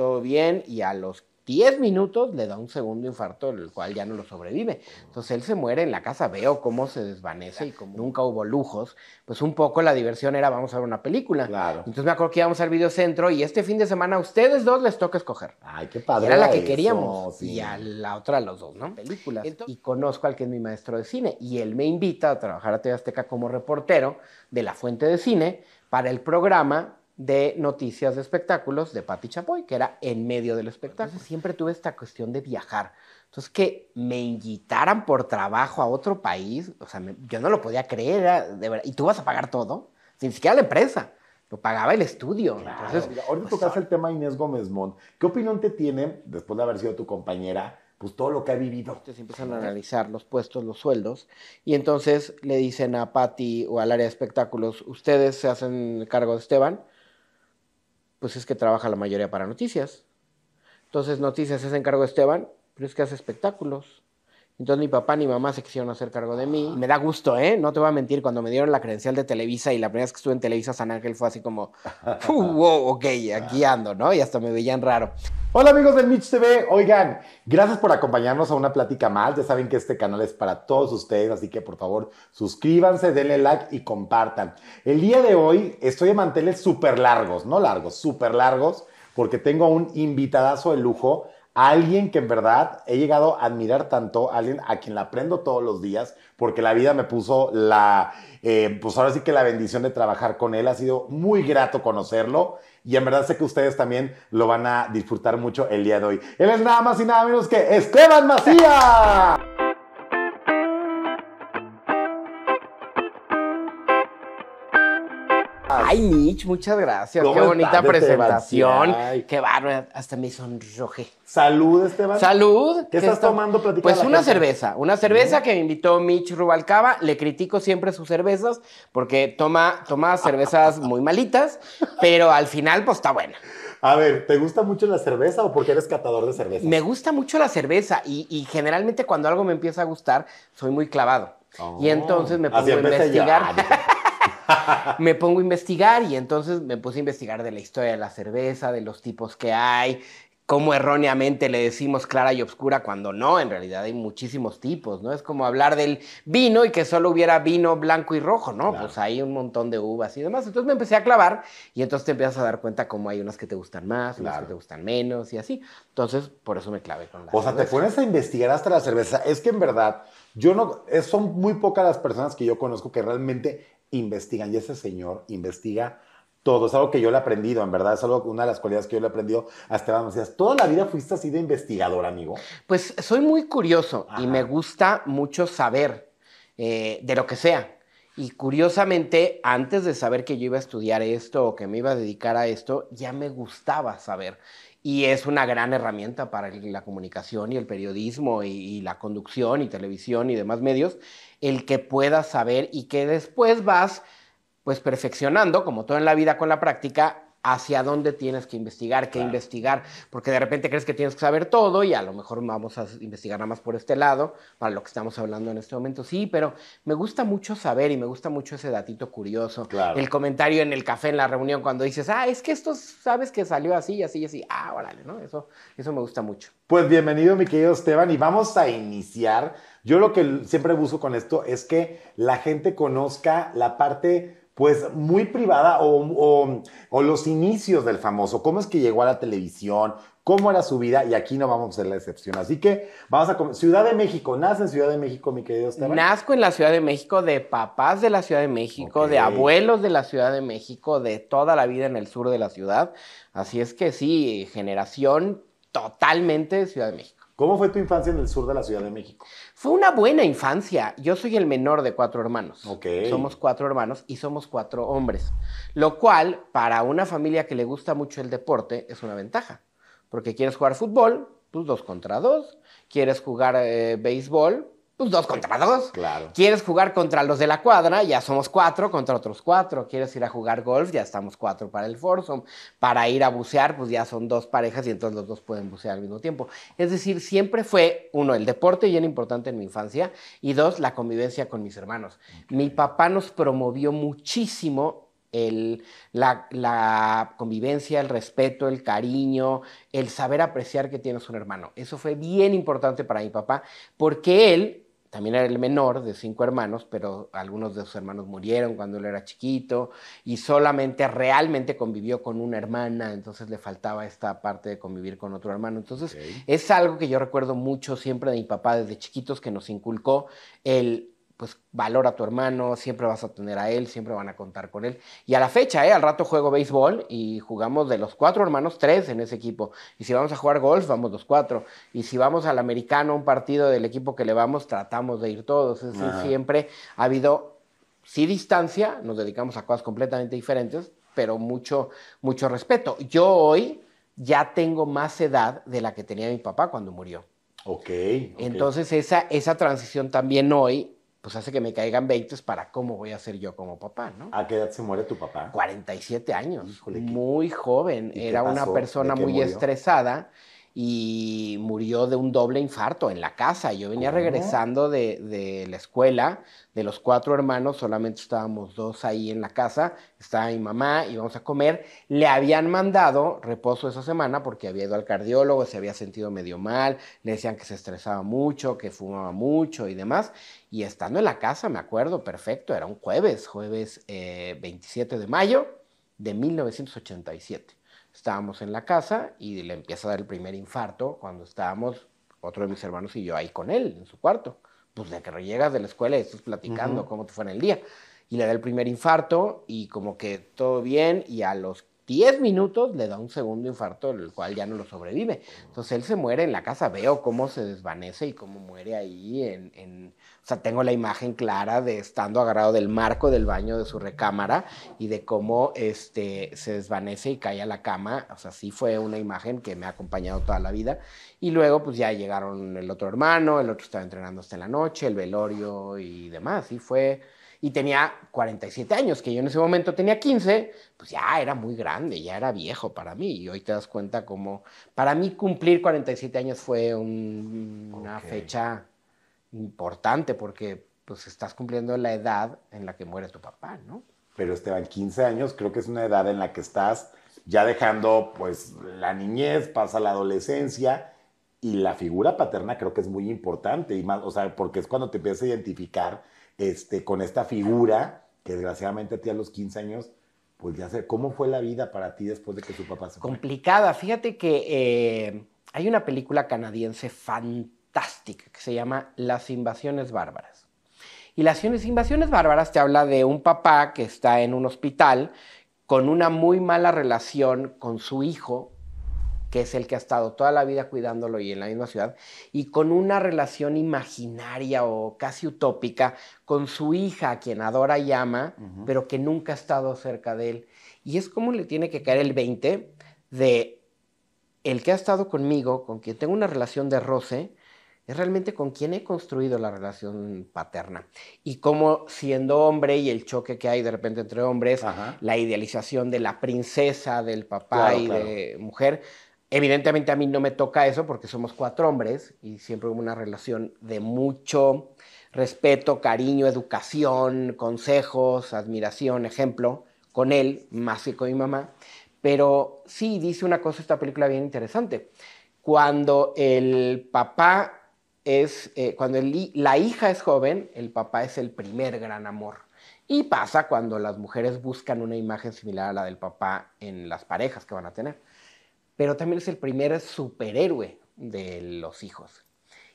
todo bien, y a los 10 minutos le da un segundo infarto, el cual ya no lo sobrevive. Entonces él se muere en la casa, veo cómo se desvanece y como nunca hubo lujos, pues un poco la diversión era vamos a ver una película. Claro. Entonces me acuerdo que íbamos al videocentro y este fin de semana a ustedes dos les toca escoger. Ay, qué padre. Y era la que eso, queríamos sí. y a la otra a los dos, ¿no? Películas. Entonces, y conozco al que es mi maestro de cine y él me invita a trabajar a TV Azteca como reportero de La Fuente de Cine para el programa de noticias de espectáculos de Pati Chapoy, que era en medio del espectáculo. Entonces, siempre tuve esta cuestión de viajar. Entonces, que me invitaran por trabajo a otro país, o sea, yo no lo podía creer, era de verdad. ¿Y tú vas a pagar todo? Ni siquiera la empresa. Lo pagaba el estudio. Claro. Entonces, Mira, ahorita tocaste el tema Inés Gómez Mont. ¿Qué opinión te tiene, después de haber sido tu compañera, pues todo lo que ha vivido? Entonces empiezan a analizar los puestos, los sueldos, y entonces le dicen a Pati o al área de espectáculos, ¿ustedes se hacen cargo de Esteban? Pues es que trabaja la mayoría para noticias. Entonces noticias se hacen cargo de Esteban, pero es que hace espectáculos. Entonces ni papá ni mamá se quisieron hacer cargo de mí. Me da gusto, ¿eh? No te voy a mentir, cuando me dieron la credencial de Televisa y la primera vez que estuve en Televisa San Ángel fue así como, wow, ok, aquí ando, ¿no? Y hasta me veían raro. Hola amigos del Mitch TV, oigan, gracias por acompañarnos a una plática más, ya saben que este canal es para todos ustedes, así que por favor suscríbanse, denle like y compartan. El día de hoy estoy de manteles súper largos, no largos, súper largos, porque tengo un invitadazo de lujo, a alguien que en verdad he llegado a admirar tanto, a alguien a quien la aprendo todos los días, porque la vida me puso pues ahora sí que la bendición de trabajar con él, ha sido muy grato conocerlo. Y en verdad sé que ustedes también lo van a disfrutar mucho el día de hoy. Él es nada más y nada menos que Esteban Macías. Ay, Mitch, muchas gracias. ¿Cómo Qué bonita estás, presentación. Esteban? Qué bárbaro, hasta me sonrojé. Salud, Esteban. Salud. ¿Qué estás tomando? Platica Pues a la una gente. cerveza que me invitó Mitch Rubalcaba. Le critico siempre sus cervezas porque toma cervezas muy malitas, pero al final pues está buena. A ver, ¿te gusta mucho la cerveza o porque eres catador de cervezas? Me gusta mucho la cerveza y generalmente cuando algo me empieza a gustar, soy muy clavado. Y entonces me pongo a investigar. Me pongo a investigar y entonces me puse a investigar de la historia de la cerveza, de los tipos que hay, cómo erróneamente le decimos clara y oscura cuando no, en realidad hay muchísimos tipos, ¿no? Es como hablar del vino y que solo hubiera vino blanco y rojo, ¿no? Claro. Pues hay un montón de uvas y demás. Entonces me empecé a clavar y entonces te empiezas a dar cuenta cómo hay unas que te gustan más, unas que te gustan menos y así. Entonces, por eso me clavé con la O sea, te pones a investigar hasta la cerveza. Es que en verdad, son muy pocas las personas que yo conozco que realmente investigan. Y ese señor investiga todo. Es algo que yo le he aprendido, en verdad. Es una de las cualidades que yo le he aprendido a Esteban Macías. ¿Toda la vida fuiste así de investigador, amigo? Pues soy muy curioso y me gusta mucho saber de lo que sea. Y curiosamente, antes de saber que yo iba a estudiar esto o que me iba a dedicar a esto, ya me gustaba saber. Y es una gran herramienta para la comunicación y el periodismo y la conducción y televisión y demás medios, el que puedas saber y que después vas pues perfeccionando, como todo en la vida con la práctica, hacia dónde tienes que investigar, qué investigar, porque de repente crees que tienes que saber todo y a lo mejor vamos a investigar nada más por este lado, para lo que estamos hablando en este momento. Sí, pero me gusta mucho saber y me gusta mucho ese datito curioso. Claro. El comentario en el café, en la reunión, cuando dices, es que esto sabes que salió así, así, así. Órale, ¿no? Eso me gusta mucho. Pues bienvenido, mi querido Esteban, y vamos a iniciar. Yo lo que siempre busco con esto es que la gente conozca la parte pues muy privada o los inicios del famoso, cómo es que llegó a la televisión, cómo era su vida, y aquí no vamos a ser la excepción. Así que vamos a Ciudad de México. ¿Nace en Ciudad de México, mi querido Esteban? Nazco en la Ciudad de México, de papás de la Ciudad de México, de abuelos de la Ciudad de México, de toda la vida en el sur de la ciudad. Así es que sí, generación totalmente Ciudad de México. ¿Cómo fue tu infancia en el sur de la Ciudad de México? Fue una buena infancia. Yo soy el menor de 4 hermanos. Somos 4 hermanos y somos 4 hombres. Lo cual, para una familia que le gusta mucho el deporte, es una ventaja. Porque quieres jugar fútbol, pues 2 contra 2. Quieres jugar béisbol, pues 2 contra 2. Claro. Quieres jugar contra los de la cuadra, ya somos 4 contra otros 4. Quieres ir a jugar golf, ya estamos 4 para el foursome. Para ir a bucear, pues ya son 2 parejas y entonces los 2 pueden bucear al mismo tiempo. Es decir, siempre fue, 1, el deporte bien importante en mi infancia, y 2, la convivencia con mis hermanos. Mi papá nos promovió muchísimo la convivencia, el respeto, el cariño, el saber apreciar que tienes un hermano. Eso fue bien importante para mi papá, porque él también era el menor de 5 hermanos, pero algunos de sus hermanos murieron cuando él era chiquito y solamente realmente convivió con una hermana, entonces le faltaba esta parte de convivir con otro hermano. Entonces es algo que yo recuerdo mucho siempre de mi papá desde chiquitos, que nos inculcó el pues valora a tu hermano, siempre vas a tener a él, siempre van a contar con él. Y a la fecha, al rato juego béisbol y jugamos de los 4 hermanos, 3 en ese equipo. Y si vamos a jugar golf, vamos los 4. Y si vamos al americano, un partido del equipo que le vamos, tratamos de ir todos. Es decir, siempre ha habido, sí, distancia, nos dedicamos a cosas completamente diferentes, pero mucho, mucho respeto. Yo hoy ya tengo más edad de la que tenía mi papá cuando murió. Ok. Entonces esa transición también hoy pues hace que me caigan 20 para cómo voy a ser yo como papá, ¿no? ¿A qué edad se muere tu papá? 47 años, Híjole, muy joven, ¿y qué era una pasó? persona ¿De qué muy murió? estresada y murió de un doble infarto en la casa. Yo venía ¿Cómo? regresando de la escuela, de los 4 hermanos, solamente estábamos 2 ahí en la casa, estaba mi mamá, íbamos a comer, le habían mandado reposo esa semana porque había ido al cardiólogo, se había sentido medio mal, le decían que se estresaba mucho, que fumaba mucho y demás, y estando en la casa, me acuerdo perfecto, era un jueves 27 de mayo de 1987. Estábamos en la casa y le empieza a dar el primer infarto cuando estábamos, otro de mis hermanos y yo, ahí con él, en su cuarto. Pues de que llegas de la escuela y estás platicando cómo te fue en el día. Y le da el primer infarto y como que todo bien y a los 10 minutos le da un segundo infarto, el cual ya no lo sobrevive. Entonces él se muere en la casa, veo cómo se desvanece y cómo muere ahí o sea, tengo la imagen clara de estando agarrado del marco del baño de su recámara y de cómo se desvanece y cae a la cama. O sea, sí fue una imagen que me ha acompañado toda la vida. Y luego pues ya llegaron el otro hermano, el otro estaba entrenando hasta en la noche, el velorio y demás. Y fue... Y tenía 47 años, que yo en ese momento tenía 15, pues ya era muy grande, ya era viejo para mí. Y hoy te das cuenta como, para mí cumplir 47 años fue una fecha importante porque pues estás cumpliendo la edad en la que muere tu papá, ¿no? Pero Esteban, 15 años creo que es una edad en la que estás ya dejando pues la niñez, pasa la adolescencia y la figura paterna creo que es muy importante y más, o sea, porque es cuando te empiezas a identificar con esta figura que desgraciadamente a ti a los 15 años, pues ya sé, ¿cómo fue la vida para ti después de que tu papá se fue? Complicada. Fíjate que hay una película canadiense fantástica que se llama Las Invasiones Bárbaras. Y las invasiones bárbaras te habla de un papá que está en un hospital con una muy mala relación con su hijo, que es el que ha estado toda la vida cuidándolo y en la misma ciudad, y con una relación imaginaria o casi utópica con su hija, a quien adora y ama, pero que nunca ha estado cerca de él. Y es como le tiene que caer el 20 de el que ha estado conmigo, con quien tengo una relación de roce, es realmente con quien he construido la relación paterna. Y cómo siendo hombre y el choque que hay de repente entre hombres, la idealización de la princesa, del papá y de mujer, evidentemente a mí no me toca eso porque somos 4 hombres y siempre hubo una relación de mucho respeto, cariño, educación, consejos, admiración, ejemplo, con él, más que con mi mamá. Pero sí, dice una cosa esta película bien interesante. Cuando el papá cuando la hija es joven, el papá es el primer gran amor. Y pasa cuando las mujeres buscan una imagen similar a la del papá en las parejas que van a tener. Pero también es el primer superhéroe de los hijos.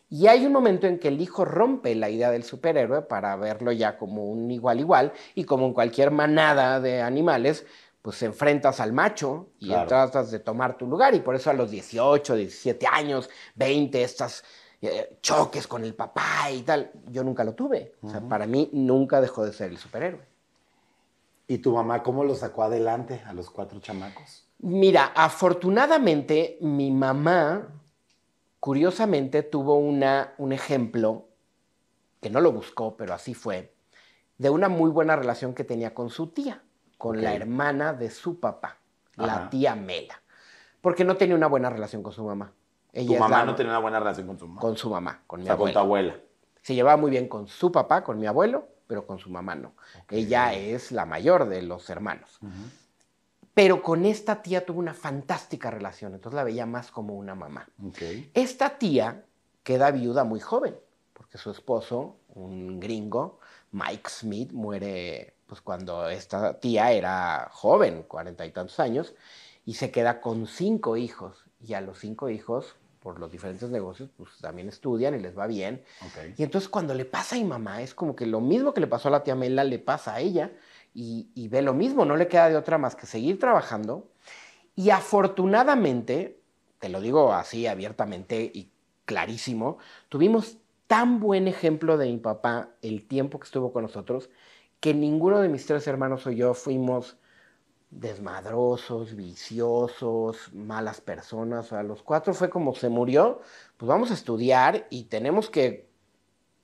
Y hay un momento en que el hijo rompe la idea del superhéroe para verlo ya como un igual y como en cualquier manada de animales, pues enfrentas al macho y tratas de tomar tu lugar y por eso a los 18, 17 años, 20, estas choques con el papá y tal, yo nunca lo tuve. O sea, para mí nunca dejó de ser el superhéroe. ¿Y tu mamá cómo lo sacó adelante a los 4 chamacos? Mira, afortunadamente mi mamá curiosamente tuvo un ejemplo, que no lo buscó, pero así fue, de una muy buena relación que tenía con su tía, con la hermana de su papá, la tía Mela, porque no tenía una buena relación con su mamá. ¿Tu mamá no tenía una buena relación con su mamá? Con su mamá, con mi abuela. Con tu abuela. Se llevaba muy bien con su papá, con mi abuelo, pero con su mamá no. Okay. Ella es la mayor de los hermanos. Pero con esta tía tuvo una fantástica relación, entonces la veía más como una mamá. Okay. Esta tía queda viuda muy joven, porque su esposo, un gringo, Mike Smith, muere pues cuando esta tía era joven, 40 y tantos años, y se queda con 5 hijos. Y a los 5 hijos, por los diferentes negocios, pues también estudian y les va bien. Okay. Y entonces cuando le pasa a mi mamá, es como que lo mismo que le pasó a la tía Mela le pasa a ella, y ve lo mismo, no le queda de otra más que seguir trabajando. Y afortunadamente, te lo digo así abiertamente y clarísimo, tuvimos tan buen ejemplo de mi papá el tiempo que estuvo con nosotros, que ninguno de mis 3 hermanos o yo fuimos desmadrosos, viciosos, malas personas. A los 4 fue como se murió, pues vamos a estudiar y tenemos que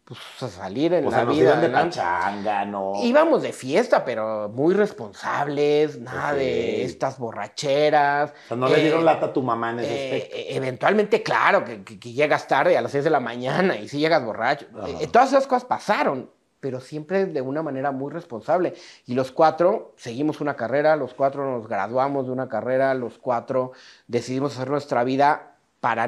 pues, salir en la vida. O sea, nos iban de pachanga, ¿no? Íbamos de fiesta, pero muy responsables, nada de estas borracheras. O sea, no le dieron lata a tu mamá en ese aspecto. Eventualmente, claro, que llegas tarde a las 6 de la mañana y sí llegas borracho. Todas esas cosas pasaron, pero siempre de una manera muy responsable. Y los 4 seguimos una carrera, los 4 nos graduamos de una carrera, los 4 decidimos hacer nuestra vida para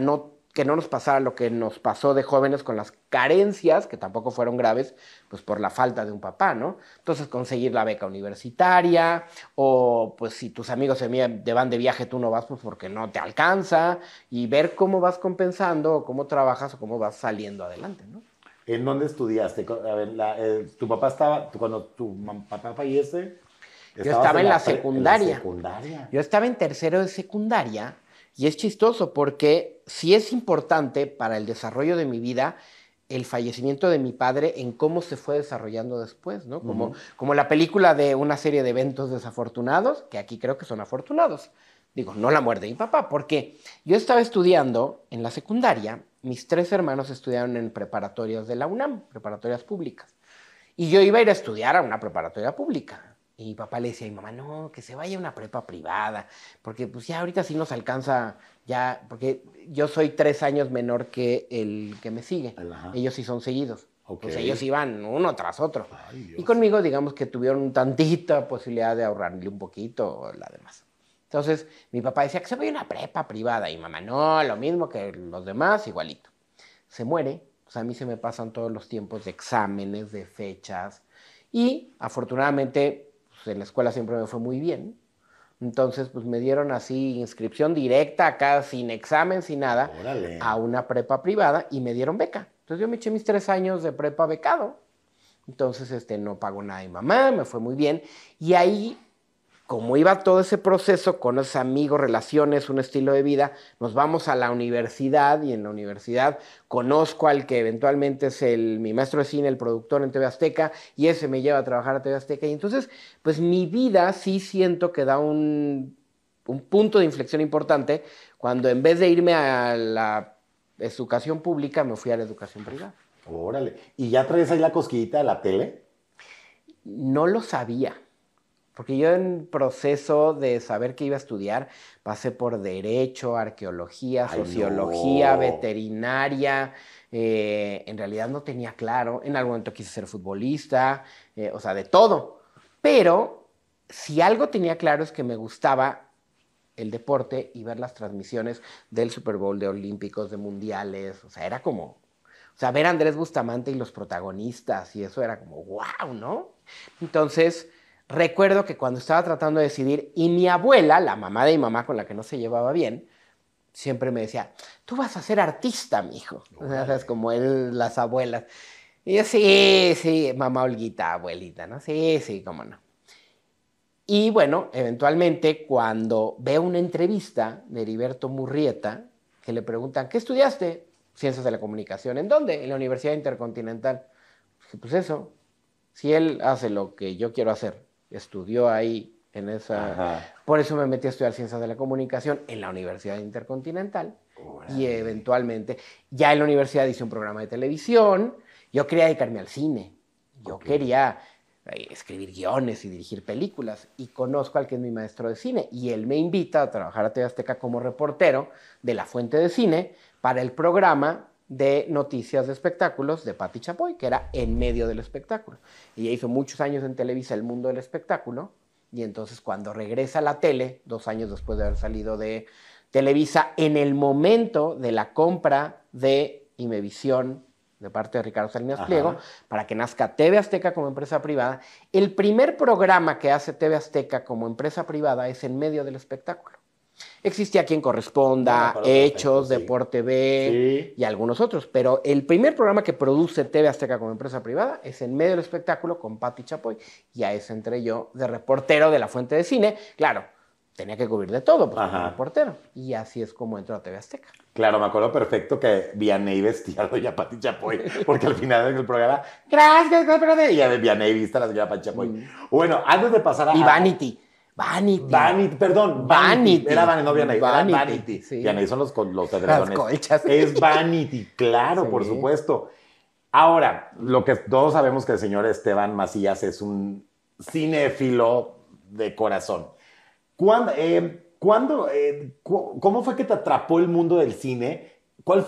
que no nos pasara lo que nos pasó de jóvenes con las carencias, que tampoco fueron graves, pues por la falta de un papá, ¿no? Entonces conseguir la beca universitaria, o pues si tus amigos se van de viaje, tú no vas pues porque no te alcanza, y ver cómo vas compensando, o cómo trabajas, o cómo vas saliendo adelante, ¿no? ¿En dónde estudiaste? A ver, tu papá estaba, cuando tu papá fallece, yo estaba en la secundaria. ¿En la secundaria? Yo estaba en tercero de secundaria, y es chistoso porque sí es importante para el desarrollo de mi vida el fallecimiento de mi padre en cómo se fue desarrollando después, ¿no? Como la película de una serie de eventos desafortunados, que aquí creo que son afortunados. Digo, no la muerte de mi papá, porque yo estaba estudiando en la secundaria, mis 3 hermanos estudiaron en preparatorias de la UNAM, preparatorias públicas, y yo iba a ir a estudiar a una preparatoria pública. Y mi papá le decía a mi mamá, no, que se vaya a una prepa privada, porque pues ya ahorita sí nos alcanza, ya, porque yo soy 3 años menor que el que me sigue. Ajá. Ellos sí son seguidos. Okay. Pues ellos iban uno tras otro. Ay, Dios. Y conmigo, digamos que tuvieron un tantita posibilidad de ahorrarle un poquito o la demás. Entonces, mi papá decía que se vaya a una prepa privada. Y mamá, no, lo mismo que los demás, igualito. Se muere, pues a mí se me pasan todos los tiempos de exámenes, de fechas. Y afortunadamente en la escuela siempre me fue muy bien. Entonces, pues me dieron así inscripción directa, acá sin examen, sin nada, ¡Órale! A una prepa privada y me dieron beca. Entonces yo me eché mis 3 años de prepa becado. Entonces, no pagó nada mi mamá, me fue muy bien. Y ahí, como iba todo ese proceso con esos amigos, relaciones, un estilo de vida, nos vamos a la universidad y en la universidad conozco al que eventualmente es mi maestro de cine, el productor en TV Azteca, y ese me lleva a trabajar a TV Azteca. Y entonces, pues mi vida sí siento que da un punto de inflexión importante cuando en vez de irme a la educación pública, me fui a la educación privada. Órale. ¿Y ya traes ahí la cosquillita de la tele? No lo sabía. Porque yo en proceso de saber qué iba a estudiar, pasé por Derecho, Arqueología, Sociología, Veterinaria. En realidad no tenía claro. En algún momento quise ser futbolista, o sea, de todo. Pero si algo tenía claro es que me gustaba el deporte y ver las transmisiones del Super Bowl, de Olímpicos, de Mundiales. O sea, era como... O sea, ver a Andrés Bustamante y los protagonistas y eso era como, wow, ¿no? Entonces... Recuerdo que cuando estaba tratando de decidir, y mi abuela, la mamá de mi mamá con la que no se llevaba bien, siempre me decía, tú vas a ser artista, mijo. O sea, es como las abuelas. Y yo, sí, mamá Olguita, abuelita, ¿no? Sí, cómo no. Y bueno, eventualmente cuando veo una entrevista de Heriberto Murrieta, que le preguntan, ¿qué estudiaste? Ciencias de la Comunicación. ¿En dónde? En la Universidad Intercontinental. Dije, pues eso, si él hace lo que yo quiero hacer, estudió ahí en esa... Ajá. Por eso me metí a estudiar Ciencias de la Comunicación en la Universidad Intercontinental. Órale. Y eventualmente, ya en la universidad hice un programa de televisión. Yo quería dedicarme al cine. Yo quería escribir guiones y dirigir películas. Y conozco al que es mi maestro de cine. Y él me invita a trabajar a TV Azteca como reportero de La Fuente de Cine para el programa de noticias de espectáculos de Pati Chapoy, que era en medio del espectáculo. Y ella hizo muchos años en Televisa el mundo del espectáculo, y entonces cuando regresa a la tele, 2 años después de haber salido de Televisa, en el momento de la compra de Imevisión, de parte de Ricardo Salinas Pliego, para que nazca TV Azteca como empresa privada, el primer programa que hace TV Azteca como empresa privada es en medio del espectáculo. Existía Quien Corresponda, Hechos, sí. Deporte B sí. Y algunos otros, pero el primer programa que produce TV Azteca como empresa privada es en medio del espectáculo con Pati Chapoy, y a ese entré yo de reportero de La Fuente de Cine. Claro, tenía que cubrir de todo, pues como reportero, y así es como entró a TV Azteca. Claro, me acuerdo perfecto que Vianney vestía a doña Pati Chapoy, porque al final del programa, gracias, y ya Vianney viste a la señora Pati Chapoy. Bueno, antes de pasar a... Y Vanity. Perdón, Vanity. Era Vanity, no Vianney, era Vanity. Sí. Vianney son los edredones. Las colchas. Es Vanity, claro, sí. Por supuesto. Ahora, lo que todos sabemos que el señor Esteban Macías es un cinéfilo de corazón. ¿Cómo fue que te atrapó el mundo del cine? ¿Cuál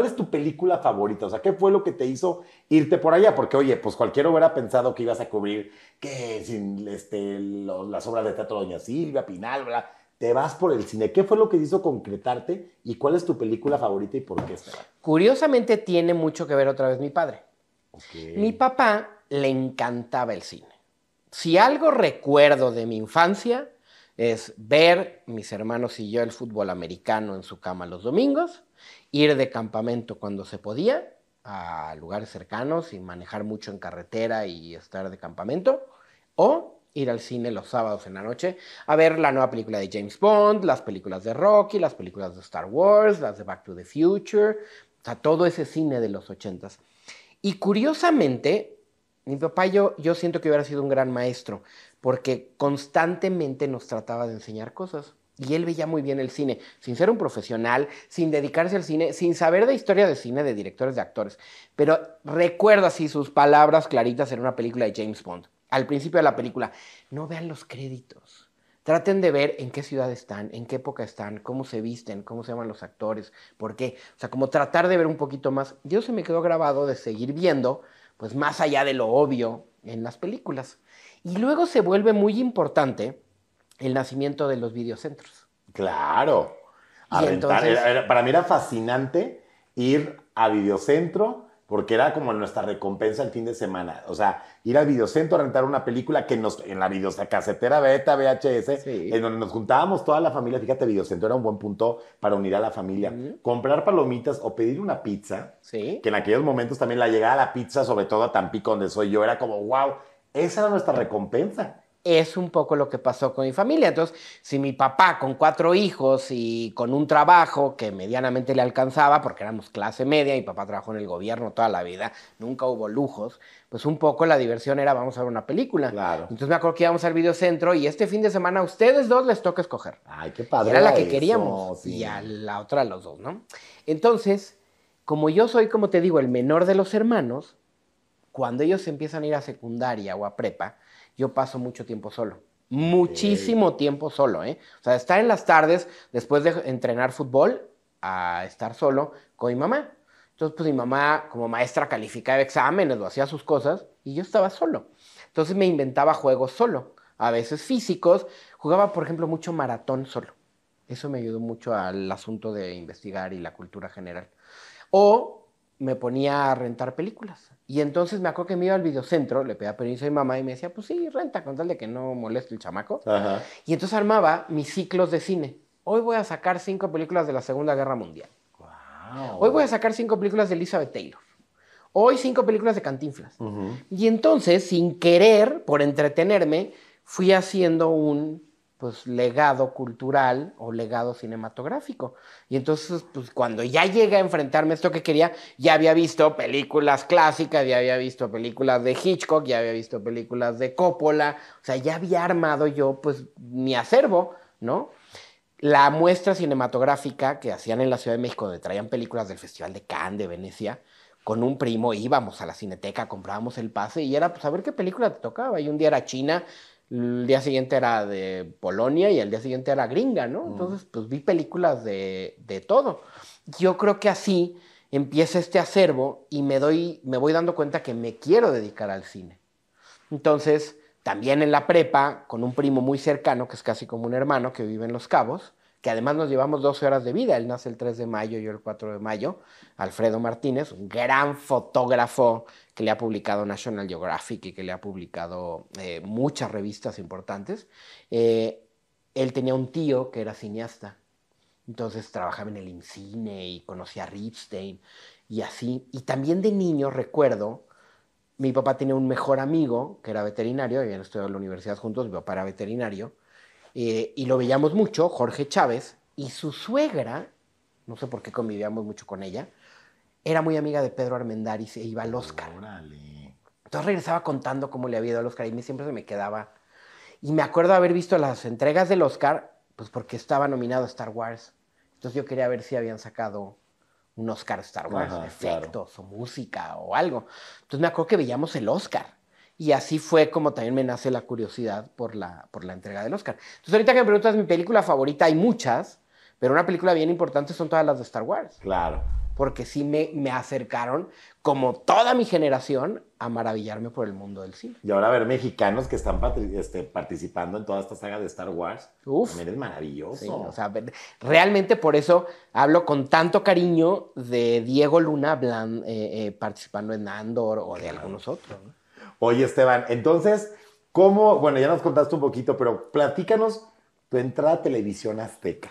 es tu película favorita? O sea, ¿qué fue lo que te hizo irte por allá? Porque, oye, pues cualquiera hubiera pensado que ibas a cubrir las obras de teatro de Doña Silvia, Pinal, ¿verdad? Te vas por el cine. ¿Qué fue lo que te hizo concretarte? ¿Y cuál es tu película favorita y por qué, Esteban? Curiosamente tiene mucho que ver otra vez mi padre. Mi papá le encantaba el cine. Si algo recuerdo de mi infancia es ver mis hermanos y yo el fútbol americano en su cama los domingos, ir de campamento cuando se podía a lugares cercanos y manejar mucho en carretera y estar de campamento, o ir al cine los sábados en la noche a ver la nueva película de James Bond, las películas de Rocky, las películas de Star Wars, las de Back to the Future, o sea, todo ese cine de los 80s. Y curiosamente, mi papá yo siento que hubiera sido un gran maestro, porque constantemente nos trataba de enseñar cosas. Y él veía muy bien el cine, sin ser un profesional, sin dedicarse al cine, sin saber de historia de cine, de directores, de actores. Pero recuerdo así sus palabras claritas en una película de James Bond. Al principio de la película, no vean los créditos. Traten de ver en qué ciudad están, en qué época están, cómo se visten, cómo se llaman los actores, por qué. O sea, como tratar de ver un poquito más. Yo se me quedó grabado de seguir viendo, pues más allá de lo obvio en las películas. Y luego se vuelve muy importante el nacimiento de los videocentros. Claro. Para mí era fascinante ir a videocentro porque era como nuestra recompensa el fin de semana. O sea, ir al videocentro a rentar una película que en la videocasetera beta, VHS, sí. En donde nos juntábamos toda la familia. Fíjate, videocentro era un buen punto para unir a la familia. Comprar palomitas o pedir una pizza, sí. Que en aquellos momentos también la llegada a la pizza, sobre todo a Tampico, donde soy yo, era como, wow, esa era nuestra recompensa. Es un poco lo que pasó con mi familia. Entonces, si mi papá con 4 hijos y con un trabajo que medianamente le alcanzaba, porque éramos clase media, mi papá trabajó en el gobierno toda la vida, nunca hubo lujos, pues un poco la diversión era vamos a ver una película. Claro. Entonces me acuerdo que íbamos al videocentro y este fin de semana a ustedes 2 les toca escoger. Ay, qué padre. Y era la que queríamos, sí. Y a la otra a los 2, ¿no? Entonces, como yo soy, como te digo, el menor de los hermanos, cuando ellos empiezan a ir a secundaria o a prepa, yo paso mucho tiempo solo. Muchísimo tiempo solo, ¿eh? O sea, estar en las tardes, después de entrenar fútbol, a estar solo con mi mamá. Entonces, pues mi mamá, como maestra, calificaba exámenes o hacía sus cosas, y yo estaba solo. Entonces me inventaba juegos solo, a veces físicos. Jugaba, por ejemplo, mucho maratón solo. Eso me ayudó mucho al asunto de investigar y la cultura general. O me ponía a rentar películas. Y entonces me acuerdo que me iba al videocentro, le pedía permiso a mi mamá y me decía, pues sí, renta, con tal de que no moleste el chamaco. Ajá. Y entonces armaba mis ciclos de cine. Hoy voy a sacar 5 películas de la Segunda Guerra Mundial. Wow. Hoy voy a sacar 5 películas de Elizabeth Taylor. Hoy 5 películas de Cantinflas. Y entonces, sin querer, por entretenerme, fui haciendo un legado cultural o legado cinematográfico. Y entonces, pues cuando ya llegué a enfrentarme a esto que quería, ya había visto películas clásicas, ya había visto películas de Hitchcock, ya había visto películas de Coppola, o sea, ya había armado yo, pues, mi acervo, ¿no? La muestra cinematográfica que hacían en la Ciudad de México, donde traían películas del Festival de Cannes, de Venecia, con un primo íbamos a la Cineteca, comprábamos el pase y era, pues, a ver qué película te tocaba. Y un día era China, el día siguiente era de Polonia y el día siguiente era gringa, ¿no? Entonces, pues vi películas de todo. Yo creo que así empieza este acervo y me voy dando cuenta que me quiero dedicar al cine. Entonces, también en la prepa, con un primo muy cercano, que es casi como un hermano, que vive en Los Cabos, que además nos llevamos 12 horas de vida. Él nace el 3 de mayo, yo el 4 de mayo. Alfredo Martínez, un gran fotógrafo que le ha publicado National Geographic y que le ha publicado muchas revistas importantes. Él tenía un tío que era cineasta. Entonces trabajaba en el IMCINE y conocía a Ripstein y así. Y también de niño recuerdo, mi papá tenía un mejor amigo que era veterinario, habían estudiado en la universidad juntos, mi papá era veterinario, y lo veíamos mucho, Jorge Chávez, y su suegra, no sé por qué convivíamos mucho con ella, era muy amiga de Pedro Armendáriz e iba al Oscar. Órale. Entonces regresaba contando cómo le había ido al Oscar y siempre se me quedaba. Y me acuerdo haber visto las entregas del Oscar, pues porque estaba nominado a Star Wars. Entonces yo quería ver si habían sacado un Oscar Star Wars, Ajá, efectos o música o algo. Entonces me acuerdo que veíamos el Oscar. Y así fue como también me nace la curiosidad por la entrega del Oscar. Entonces ahorita que me preguntas mi película favorita, hay muchas, pero una película bien importante son todas las de Star Wars. Claro. Porque sí me acercaron, como toda mi generación, a maravillarme por el mundo del cine. Y ahora ver mexicanos que están participando en toda esta saga de Star Wars. Uf. También es maravilloso. Sí, o sea, realmente por eso hablo con tanto cariño de Diego Luna participando en Andor o de algunos otros, ¿no? Oye, Esteban, entonces, ¿cómo? Bueno, ya nos contaste un poquito, pero platícanos tu entrada a Televisión Azteca.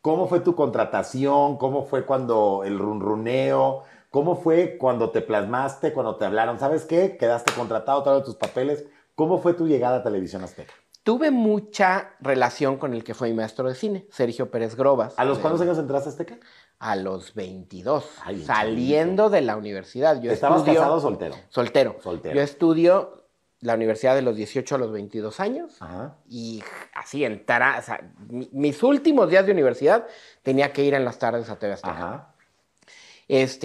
¿Cómo fue tu contratación? ¿Cómo fue cuando el runruneo? ¿Cómo fue cuando te plasmaste, cuando te hablaron? ¿Sabes qué? Quedaste contratado, traes tus papeles. ¿Cómo fue tu llegada a Televisión Azteca? Tuve mucha relación con el que fue mi maestro de cine, Sergio Pérez Grobas. ¿A los cuántos años entraste a Azteca? A los 22, Ay, saliendo chavito. de la universidad. ¿Estabas casado o soltero? Soltero. Soltero. Yo estudio la universidad de los 18 a los 22 años. Ajá. Y así o sea, mis últimos días de universidad tenía que ir en las tardes a TV Azteca. Ajá.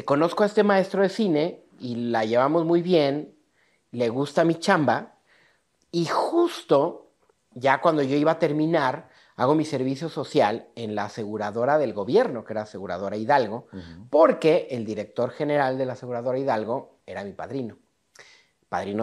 Conozco a este maestro de cine y la llevamos muy bien, le gusta mi chamba y justo ya cuando yo iba a terminar, hago mi servicio social en la aseguradora del gobierno, que era Aseguradora Hidalgo, porque el director general de la Aseguradora Hidalgo era mi padrino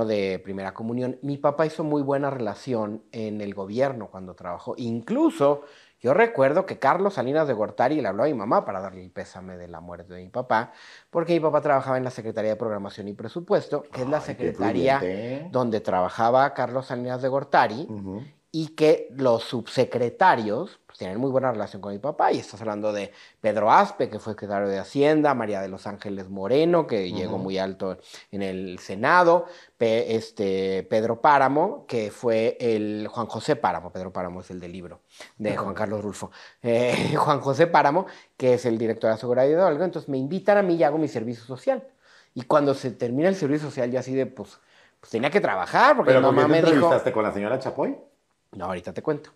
de primera comunión. Mi papá hizo muy buena relación en el gobierno cuando trabajó. Incluso yo recuerdo que Carlos Salinas de Gortari le habló a mi mamá para darle el pésame de la muerte de mi papá, porque mi papá trabajaba en la Secretaría de Programación y Presupuesto, que es la secretaría donde trabajaba Carlos Salinas de Gortari, y que los subsecretarios pues, tienen muy buena relación con mi papá. Y estás hablando de Pedro Aspe, que fue secretario de Hacienda, María de los Ángeles Moreno, que llegó muy alto en el Senado, Pedro Páramo, que fue el Juan José Páramo. Pedro Páramo es el del libro de Juan Carlos Rulfo. Juan José Páramo, que es el director de Aseguradora de Hidalgo. Entonces me invitan a mí y hago mi servicio social. Y cuando se termina el servicio social, yo así de, pues tenía que trabajar, porque mi mamá me dijo... ¿Pero entrevistaste con la señora Chapoy? No, ahorita te cuento.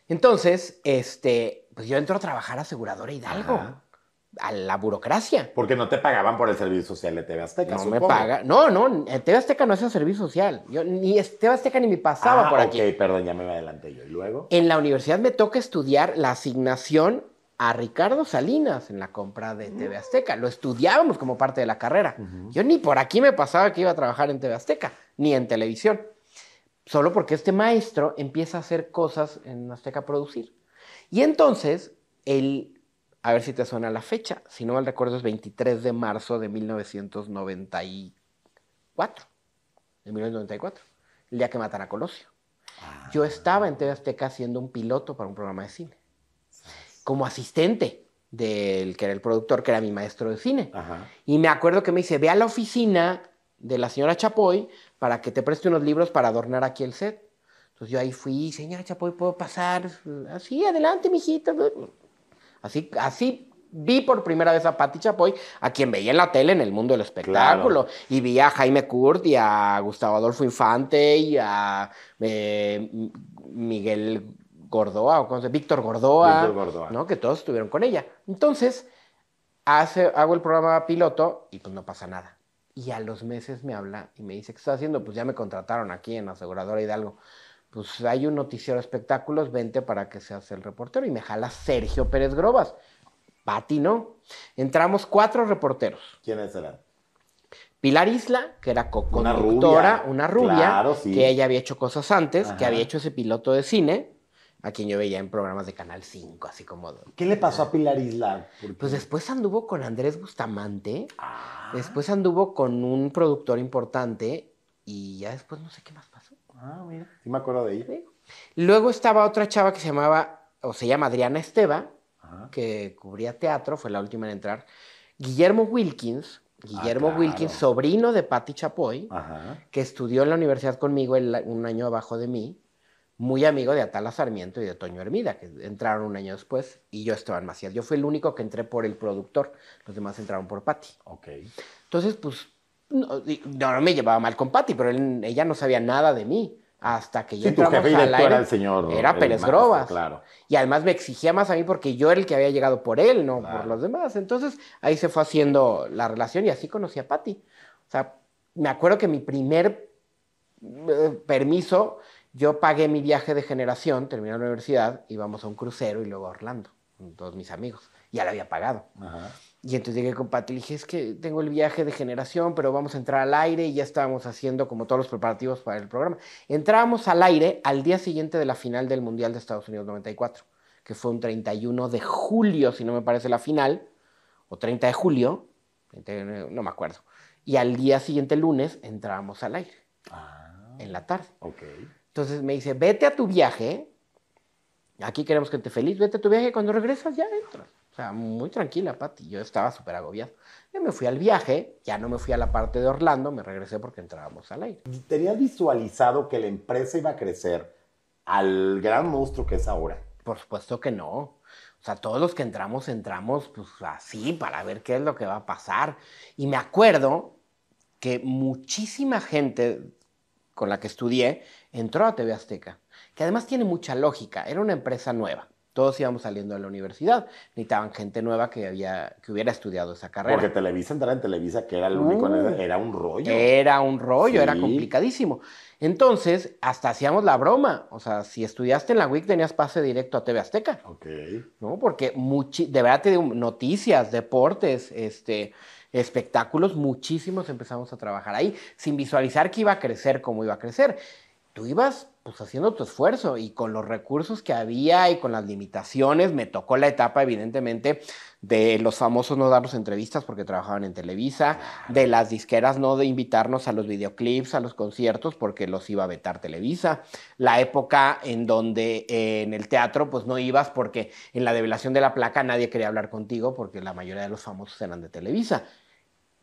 Entonces, pues yo entro a trabajar a Aseguradora Hidalgo, a la burocracia. Porque no te pagaban por el servicio social de TV Azteca, No supongo. me paga. No, en TV Azteca no hacía servicio social. Yo ni TV Azteca ni me pasaba por aquí. Ok, perdón, ya me adelanté yo. ¿Y luego? En la universidad me toca estudiar la asignación a Ricardo Salinas en la compra de TV Azteca. Lo estudiábamos como parte de la carrera. Yo ni por aquí me pasaba que iba a trabajar en TV Azteca, ni en televisión. Solo porque este maestro empieza a hacer cosas en Azteca Producir. Y entonces, a ver si te suena la fecha, si no mal recuerdo es 23 de marzo de 1994. El día que matan a Colosio. Yo estaba en TV Azteca haciendo un piloto para un programa de cine. Como asistente del que era el productor, que era mi maestro de cine. Y me acuerdo que me dice, ve a la oficina de la señora Chapoy para que te preste unos libros para adornar aquí el set. Entonces yo ahí fui, señora Chapoy, ¿puedo pasar? Así, adelante, mijita. Así vi por primera vez a Pati Chapoy, a quien veía en la tele en el mundo del espectáculo. Claro. Y vi a Jaime Kurt y a Gustavo Adolfo Infante y a Miguel Gordoa, o Víctor Gordoa, ¿no? Que todos estuvieron con ella. Entonces, hago el programa piloto y pues no pasa nada. Y a los meses me habla y me dice, ¿qué estás haciendo? Pues ya me contrataron aquí en Aseguradora Hidalgo. Pues hay un noticiero de espectáculos, vente para que seas el reportero. Y me jala Sergio Pérez Grobas. Pati no. Entramos 4 reporteros. ¿Quiénes eran? Pilar Isla, que era co-conductora, una rubia, claro, sí. que ella había hecho cosas antes, Ajá. que había hecho ese piloto de cine, a quien yo veía en programas de Canal 5, así como... ¿Qué le pasó a Pilar Isla? Pues después anduvo con Andrés Bustamante, Ah. después anduvo con un productor importante y ya después no sé qué más pasó. Ah, mira, sí me acuerdo de ella. ¿Sí? Luego estaba otra chava que se llamaba, o se llama Adriana Esteva, Ajá. que cubría teatro, fue la última en entrar. Guillermo Wilkins, claro. Wilkins, sobrino de Patti Chapoy, Ajá. que estudió en la universidad conmigo un año abajo de mí, muy amigo de Atala Sarmiento y de Toño Hermida, que entraron un año después, y yo estaba en Macías. Yo fui el único que entré por el productor, los demás entraron por Patti. Ok. Entonces, pues, no me llevaba mal con Patti, pero ella no sabía nada de mí. Hasta que ya Sí, tu entramos jefe al directo aire, era el señor. era Pérez maestro, Grobas. Claro. Y además me exigía más a mí porque yo era el que había llegado por él, no Claro. por los demás. Entonces ahí se fue haciendo la relación y así conocí a Patti. O sea, me acuerdo que mi primer permiso, yo pagué mi viaje de generación, terminé la universidad, íbamos a un crucero y luego a Orlando, con todos mis amigos. Ya lo había pagado. Ajá. Y entonces llegué con Pati y le dije, es que tengo el viaje de generación, pero vamos a entrar al aire y ya estábamos haciendo como todos los preparativos para el programa. Entrábamos al aire al día siguiente de la final del Mundial de Estados Unidos 94, que fue un 31 de julio, si no me parece la final, o 30 de julio, no me acuerdo. Y al día siguiente, lunes, entrábamos al aire, en la tarde. Ok. Entonces me dice, vete a tu viaje, aquí queremos que te feliz, vete a tu viaje y cuando regresas ya entras. O sea, muy tranquila, Pati. Yo estaba súper agobiado. Ya me fui al viaje, ya no me fui a la parte de Orlando, me regresé porque entrábamos al aire. ¿Tenías visualizado que la empresa iba a crecer al gran monstruo que es ahora? Por supuesto que no. O sea, todos los que entramos pues así, para ver qué es lo que va a pasar. Y me acuerdo que muchísima gente con la que estudié entró a TV Azteca, que además tiene mucha lógica. Era una empresa nueva. Todos íbamos saliendo de la universidad. Necesitaban gente nueva que hubiera estudiado esa carrera. Porque Televisa, entrar en Televisa, que era el único, era un rollo. Era un rollo, Sí. era complicadísimo. Entonces, hasta hacíamos la broma. O sea, si estudiaste en la UIC, tenías pase directo a TV Azteca. Ok. ¿No? Porque de verdad te digo, noticias, deportes, espectáculos, muchísimos empezamos a trabajar ahí, sin visualizar que iba a crecer como iba a crecer. Tú ibas pues haciendo tu esfuerzo y con los recursos que había y con las limitaciones, me tocó la etapa evidentemente de los famosos no darnos entrevistas porque trabajaban en Televisa, de las disqueras no de invitarnos a los videoclips, a los conciertos porque los iba a vetar Televisa, la época en donde en el teatro pues no ibas porque en la develación de la placa nadie quería hablar contigo porque la mayoría de los famosos eran de Televisa.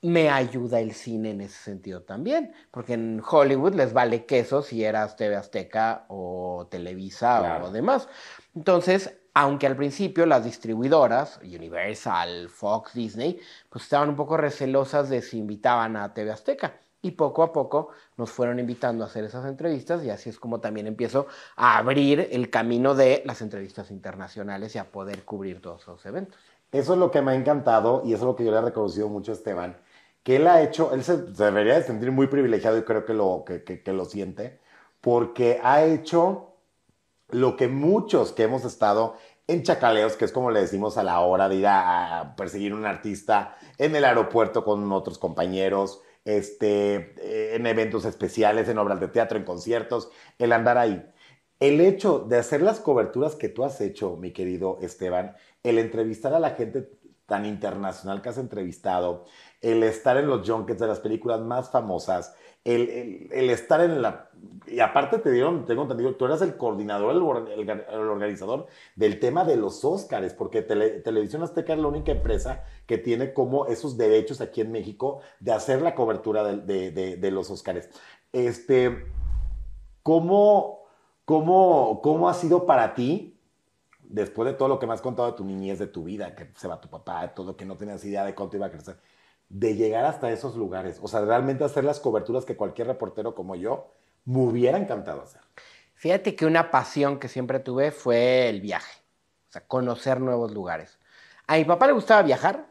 Me ayuda el cine en ese sentido también, porque en Hollywood les vale queso si eras TV Azteca o Televisa Claro. o demás. Entonces, aunque al principio las distribuidoras, Universal, Fox, Disney, pues estaban un poco recelosas de si invitaban a TV Azteca. Y poco a poco nos fueron invitando a hacer esas entrevistas y así es como también empiezo a abrir el camino de las entrevistas internacionales y a poder cubrir todos esos eventos. Eso es lo que me ha encantado y eso es lo que yo le he reconocido mucho a Esteban, que él ha hecho, él se debería de sentir muy privilegiado y creo que lo siente, porque ha hecho lo que muchos que hemos estado en chacaleos, que es como le decimos a la hora de ir a perseguir un artista en el aeropuerto con otros compañeros, en eventos especiales, en obras de teatro, en conciertos, el andar ahí. El hecho de hacer las coberturas que tú has hecho, mi querido Esteban, el entrevistar a la gente tan internacional que has entrevistado, el estar en los junkets de las películas más famosas, el estar en la... Y aparte tengo entendido, tú eras el coordinador, el organizador del tema de los Óscares, porque Televisión Azteca es la única empresa que tiene como esos derechos aquí en México de hacer la cobertura de los Óscares. ¿Cómo ha sido para ti, después de todo lo que me has contado de tu niñez, de tu vida, que se va tu papá, de todo, que no tenías idea de cuánto iba a crecer, de llegar hasta esos lugares? O sea, realmente hacer las coberturas que cualquier reportero como yo me hubiera encantado hacer. Fíjate que una pasión que siempre tuve fue el viaje, o sea, conocer nuevos lugares. A mi papá le gustaba viajar,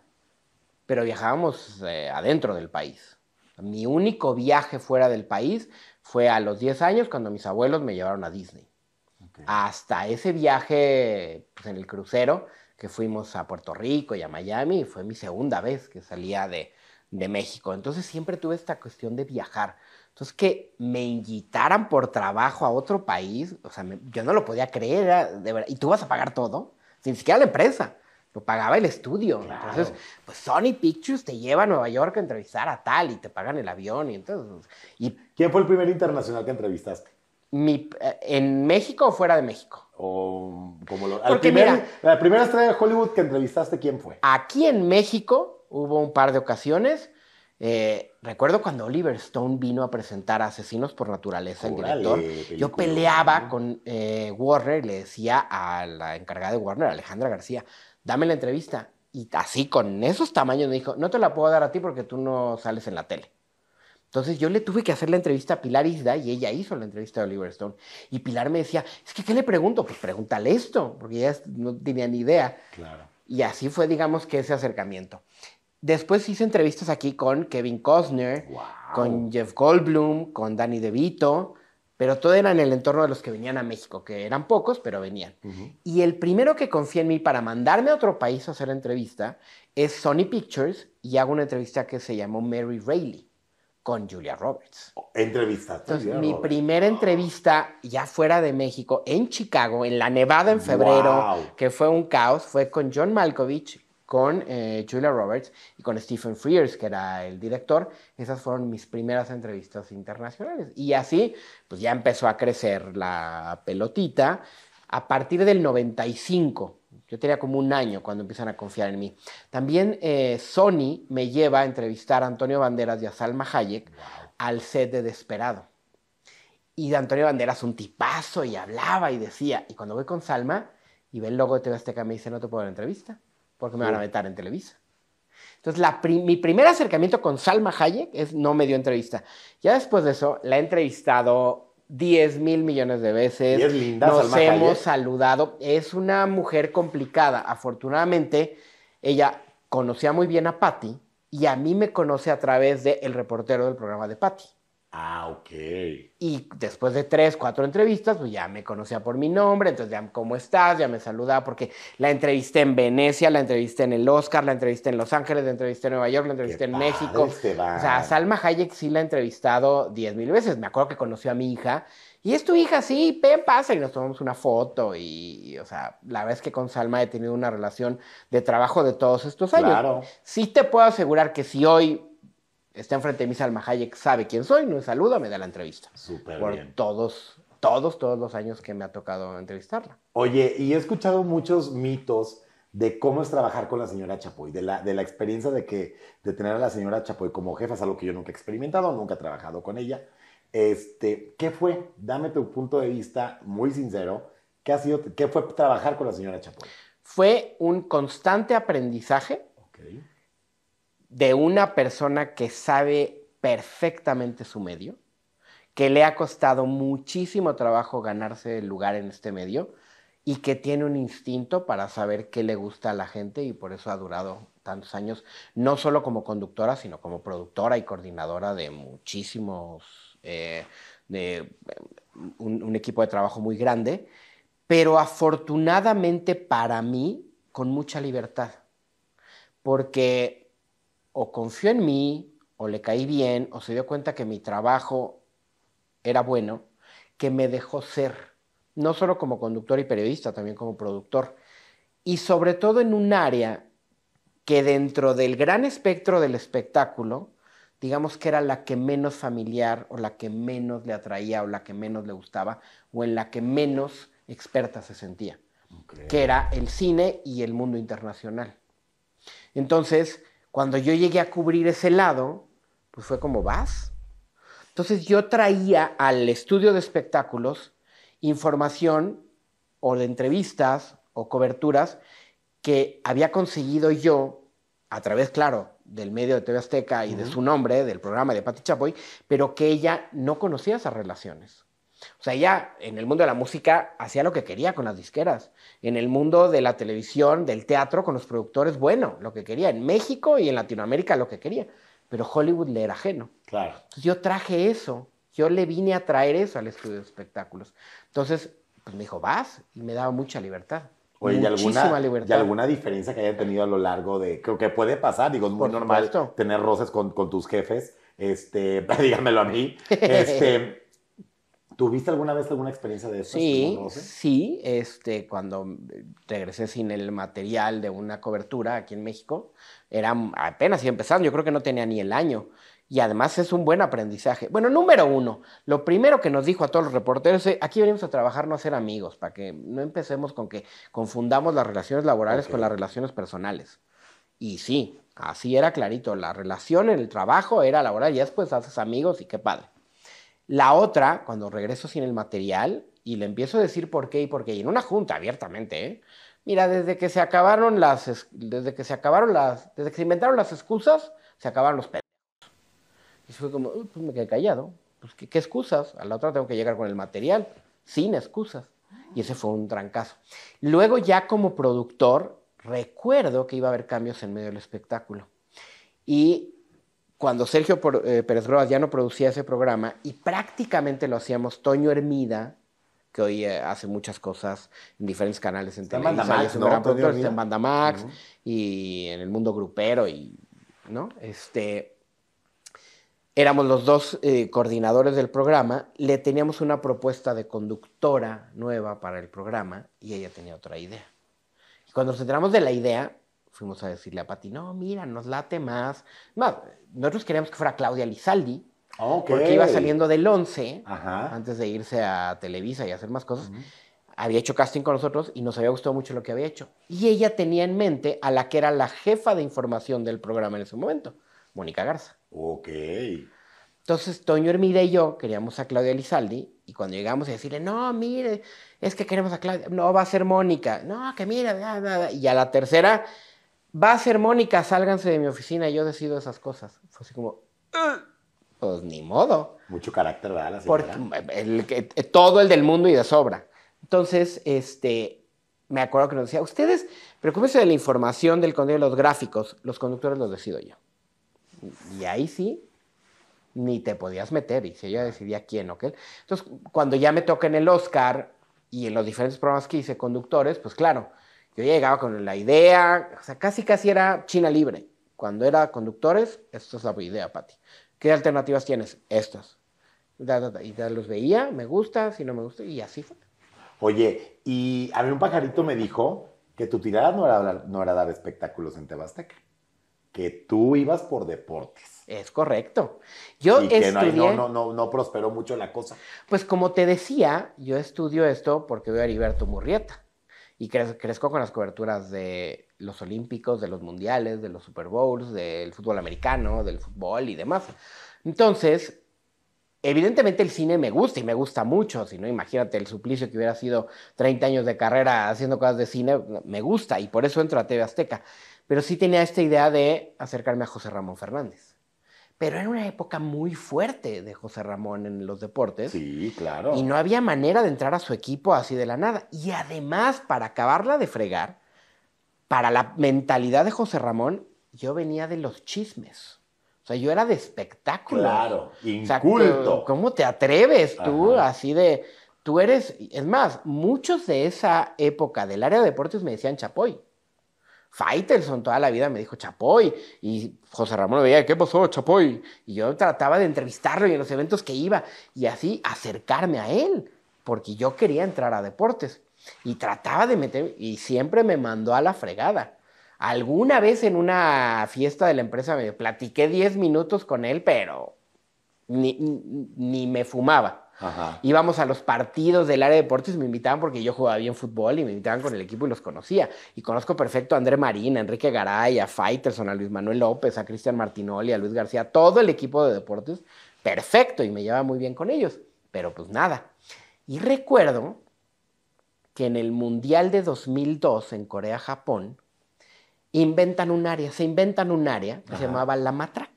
pero viajábamos adentro del país. Mi único viaje fuera del país fue a los 10 años cuando mis abuelos me llevaron a Disney. Okay. Hasta ese viaje pues, en el crucero, que fuimos a Puerto Rico y a Miami, y fue mi segunda vez que salía de México. Entonces siempre tuve esta cuestión de viajar. Entonces que me invitaran por trabajo a otro país, o sea, yo no lo podía creer, de verdad. Y tú vas a pagar todo, sin siquiera la empresa. Lo pagaba el estudio. Claro. Entonces, pues Sony Pictures te lleva a Nueva York a entrevistar a tal y te pagan el avión. Y entonces, y ¿Quién fue el primer internacional que entrevistaste? ¿en México o fuera de México? O como Porque mira, la primera estrella de Hollywood que entrevistaste, ¿quién fue? aquí en México hubo un par de ocasiones. Recuerdo cuando Oliver Stone vino a presentar a Asesinos por Naturaleza, el director. Yo peleaba con Warner y le decía a la encargada de Warner, Alejandra García, dame la entrevista. Y así, con esos tamaños, me dijo, no te la puedo dar a ti porque tú no sales en la tele. Entonces yo le tuve que hacer la entrevista a Pilar Isda y ella hizo la entrevista de Oliver Stone. Y Pilar me decía, es que ¿qué le pregunto? Pues pregúntale esto, porque ella no tenía ni idea. Claro. Y así fue, digamos, que ese acercamiento. Después hice entrevistas aquí con Kevin Costner, Wow. con Jeff Goldblum, con Danny DeVito, pero todo era en el entorno de los que venían a México, que eran pocos, pero venían. Y el primero que confía en mí para mandarme a otro país a hacer entrevista es Sony Pictures, y hago una entrevista que se llamó Mary Reilly con Julia Roberts. Entrevistaste. Entonces, mi primera entrevista ya fuera de México, en Chicago, en la Nevada en febrero, Wow. que fue un caos, fue con John Malkovich, con Julia Roberts y con Stephen Frears, que era el director. Esas fueron mis primeras entrevistas internacionales. Y así, pues ya empezó a crecer la pelotita. A partir del 95, yo tenía como un año cuando empiezan a confiar en mí. También Sony me lleva a entrevistar a Antonio Banderas y a Salma Hayek al set de Desperado. Y de Antonio Banderas un tipazo y hablaba y decía. Y cuando voy con Salma y ve el logo de TV Azteca me dice, no te puedo dar entrevista porque me van a vetar en Televisa. Entonces, mi primer acercamiento con Salma Hayek no me dio entrevista. Ya después de eso, la he entrevistado 10,000 millones de veces. Y es linda, Nos Salma hemos Hayek. saludado. Es una mujer complicada. Afortunadamente, ella conocía muy bien a Patty y a mí me conoce a través de El Reportero del programa de Patty. Ah, ok. Y después de 3, 4 entrevistas, pues ya me conocía por mi nombre, entonces ya, ¿cómo estás? Ya me saludaba, porque la entrevisté en Venecia, la entrevisté en el Oscar, la entrevisté en Los Ángeles, la entrevisté en Nueva York, la entrevisté en México. O sea, a Salma Hayek sí la he entrevistado 10,000 veces. Me acuerdo que conoció a mi hija. Y es tu hija, sí, ven, pasa. Y nos tomamos una foto. O sea, la verdad es que con Salma he tenido una relación de trabajo de todos estos años. Claro. Sí te puedo asegurar que si hoy está enfrente de mí Salma Hayek, sabe quién soy, me saluda, me da la entrevista. Súper por bien. todos los años que me ha tocado entrevistarla. Oye, y he escuchado muchos mitos de cómo es trabajar con la señora Chapoy, de la experiencia de tener a la señora Chapoy como jefa, es algo que yo nunca he experimentado, nunca he trabajado con ella. ¿Qué fue? Dame tu punto de vista muy sincero. ¿Qué fue trabajar con la señora Chapoy? Fue un constante aprendizaje Okay. de una persona que sabe perfectamente su medio, que le ha costado muchísimo trabajo ganarse el lugar en este medio y que tiene un instinto para saber qué le gusta a la gente y por eso ha durado tantos años, no solo como conductora, sino como productora y coordinadora de muchísimos, de un equipo de trabajo muy grande, pero afortunadamente para mí, con mucha libertad, porque o confió en mí, o le caí bien, o se dio cuenta que mi trabajo era bueno, que me dejó ser, no solo como conductor y periodista, también como productor, y sobre todo en un área que dentro del gran espectro del espectáculo, digamos que era la que menos familiar o la que menos le atraía o la que menos le gustaba o en la que menos experta se sentía, que era el cine y el mundo internacional. Entonces, cuando yo llegué a cubrir ese lado, pues fue como, ¿vas? Entonces yo traía al estudio de espectáculos información o de entrevistas o coberturas que había conseguido yo a través, claro, del medio de TV Azteca y de su nombre, del programa de Pati Chapoy, pero que ella no conocía esas relaciones. O sea, ella en el mundo de la música hacía lo que quería con las disqueras. En el mundo de la televisión, del teatro, con los productores, bueno, lo que quería. En México y en Latinoamérica lo que quería. Pero Hollywood le era ajeno. Claro. Entonces yo traje eso. Yo le vine a traer eso al estudio de espectáculos. Entonces, pues me dijo, vas, y me daba mucha libertad. Oye, Muchísima ¿y libertad. alguna diferencia que hayan tenido a lo largo de, creo que puede pasar, digo, es muy Por normal supuesto. tener roces con tus jefes, dígamelo a mí, ¿tuviste alguna vez alguna experiencia de estas, algún Sí, roce? sí, cuando regresé sin el material de una cobertura aquí en México, era apenas iba empezando, yo creo que no tenía ni el año. Y además es un buen aprendizaje. Bueno, número uno, lo primero que nos dijo a todos los reporteros es, aquí venimos a trabajar, no a ser amigos, para que no empecemos con que confundamos las relaciones laborales Ok. con las relaciones personales. Y sí, así era clarito, la relación en el trabajo era laboral, y después haces amigos y qué padre. La otra, cuando regreso sin el material y le empiezo a decir por qué y por qué, y en una junta abiertamente, ¿eh? Mira, desde que se inventaron las excusas, se acabaron los pedos. Y fue como, pues me quedé callado. Pues, ¿qué excusas? A la otra tengo que llegar con el material, sin excusas. Y ese fue un trancazo. Luego ya como productor, recuerdo que iba a haber cambios en medio del espectáculo. Y cuando Sergio Pérez Groas ya no producía ese programa y prácticamente lo hacíamos Toño Hermida, que hoy hace muchas cosas en diferentes canales en Está en Televisa y es Bandamax, un ¿no, gran Antonio productor, está en Hermida? Banda Max Ujú. y en el mundo grupero y, ¿no? Éramos los dos coordinadores del programa, le teníamos una propuesta de conductora nueva para el programa y ella tenía otra idea. Y cuando nos enteramos de la idea, fuimos a decirle a Pati, no, mira, nos late más. Más, nosotros queríamos que fuera Claudia Lizaldi, Ok. porque iba saliendo del 11 Ajá. antes de irse a Televisa y hacer más cosas. Ujú. Había hecho casting con nosotros y nos había gustado mucho lo que había hecho. Y ella tenía en mente a la que era la jefa de información del programa en ese momento, Mónica Garza. Ok. Entonces, Toño Hermida y yo queríamos a Claudia Lizaldi y cuando llegamos a decirle, no, mire, es que queremos a Claudia, no, va a ser Mónica, no, que mira, bla, bla, bla. Y a la tercera, va a ser Mónica, sálganse de mi oficina, yo decido esas cosas. Fue así como, pues ni modo, Mucho carácter, ¿verdad, la porque señora? todo el del mundo y de sobra. Entonces, me acuerdo que nos decía, ustedes preocúpense de la información, del contenido de los gráficos, los conductores los decido yo. Y ahí sí, ni te podías meter, y si ella decidía quién o qué. Entonces, cuando ya me toca en el Oscar y en los diferentes programas que hice, conductores, pues claro, yo ya llegaba con la idea, o sea, casi casi era China libre. Cuando era conductores, esto es la idea, Pati. ¿Qué alternativas tienes? Estas. Y ya los veía, me gusta, si no me gusta, y así fue. Oye, y a mí un pajarito me dijo que tu tirada no era dar espectáculos en Tebasteca, que tú ibas por deportes Es correcto. Yo y que no, ahí estudié, no prosperó mucho la cosa. pues como te decía, yo estudio esto porque veo a Heriberto Murrieta. Y crezco con las coberturas de los Olímpicos, de los Mundiales, de los Super Bowls, del fútbol americano, del fútbol y demás. Entonces, evidentemente el cine me gusta y me gusta mucho. Si no, imagínate el suplicio que hubiera sido 30 años de carrera haciendo cosas de cine, me gusta y por eso entro a TV Azteca. Pero sí tenía esta idea de acercarme a José Ramón Fernández. Pero era una época muy fuerte de José Ramón en los deportes Sí, y no claro. había manera de entrar a su equipo así de la nada. Y además, para acabarla de fregar, para la mentalidad de José Ramón, yo venía de los chismes. O sea, yo era de espectáculos. Claro, O sea, inculto. ¿cómo te atreves tú Ajá. así de... Tú eres... Es más, muchos de esa época del área de deportes me decían Chapoy. Faitelson toda la vida me dijo Chapoy. Y José Ramón me veía, ¿qué pasó, Chapoy? Y yo trataba de entrevistarlo y en los eventos que iba y así acercarme a él, porque yo quería entrar a deportes. Y trataba de meter, y siempre me mandó a la fregada. Alguna vez en una fiesta de la empresa me platiqué 10 minutos con él, pero ni me fumaba. Ajá. Íbamos a los partidos del área de deportes, me invitaban porque yo jugaba bien fútbol y me invitaban con el equipo y los conocía. Y conozco perfecto a André Marín, a Enrique Garay, a Faitelson, a Luis Manuel López, a Cristian Martinoli, a Luis García, todo el equipo de deportes, perfecto, y me llevaba muy bien con ellos. Pero pues nada. Y recuerdo que en el Mundial de 2002 en Corea-Japón, se inventan un área que se Ajá. llamaba La Matraca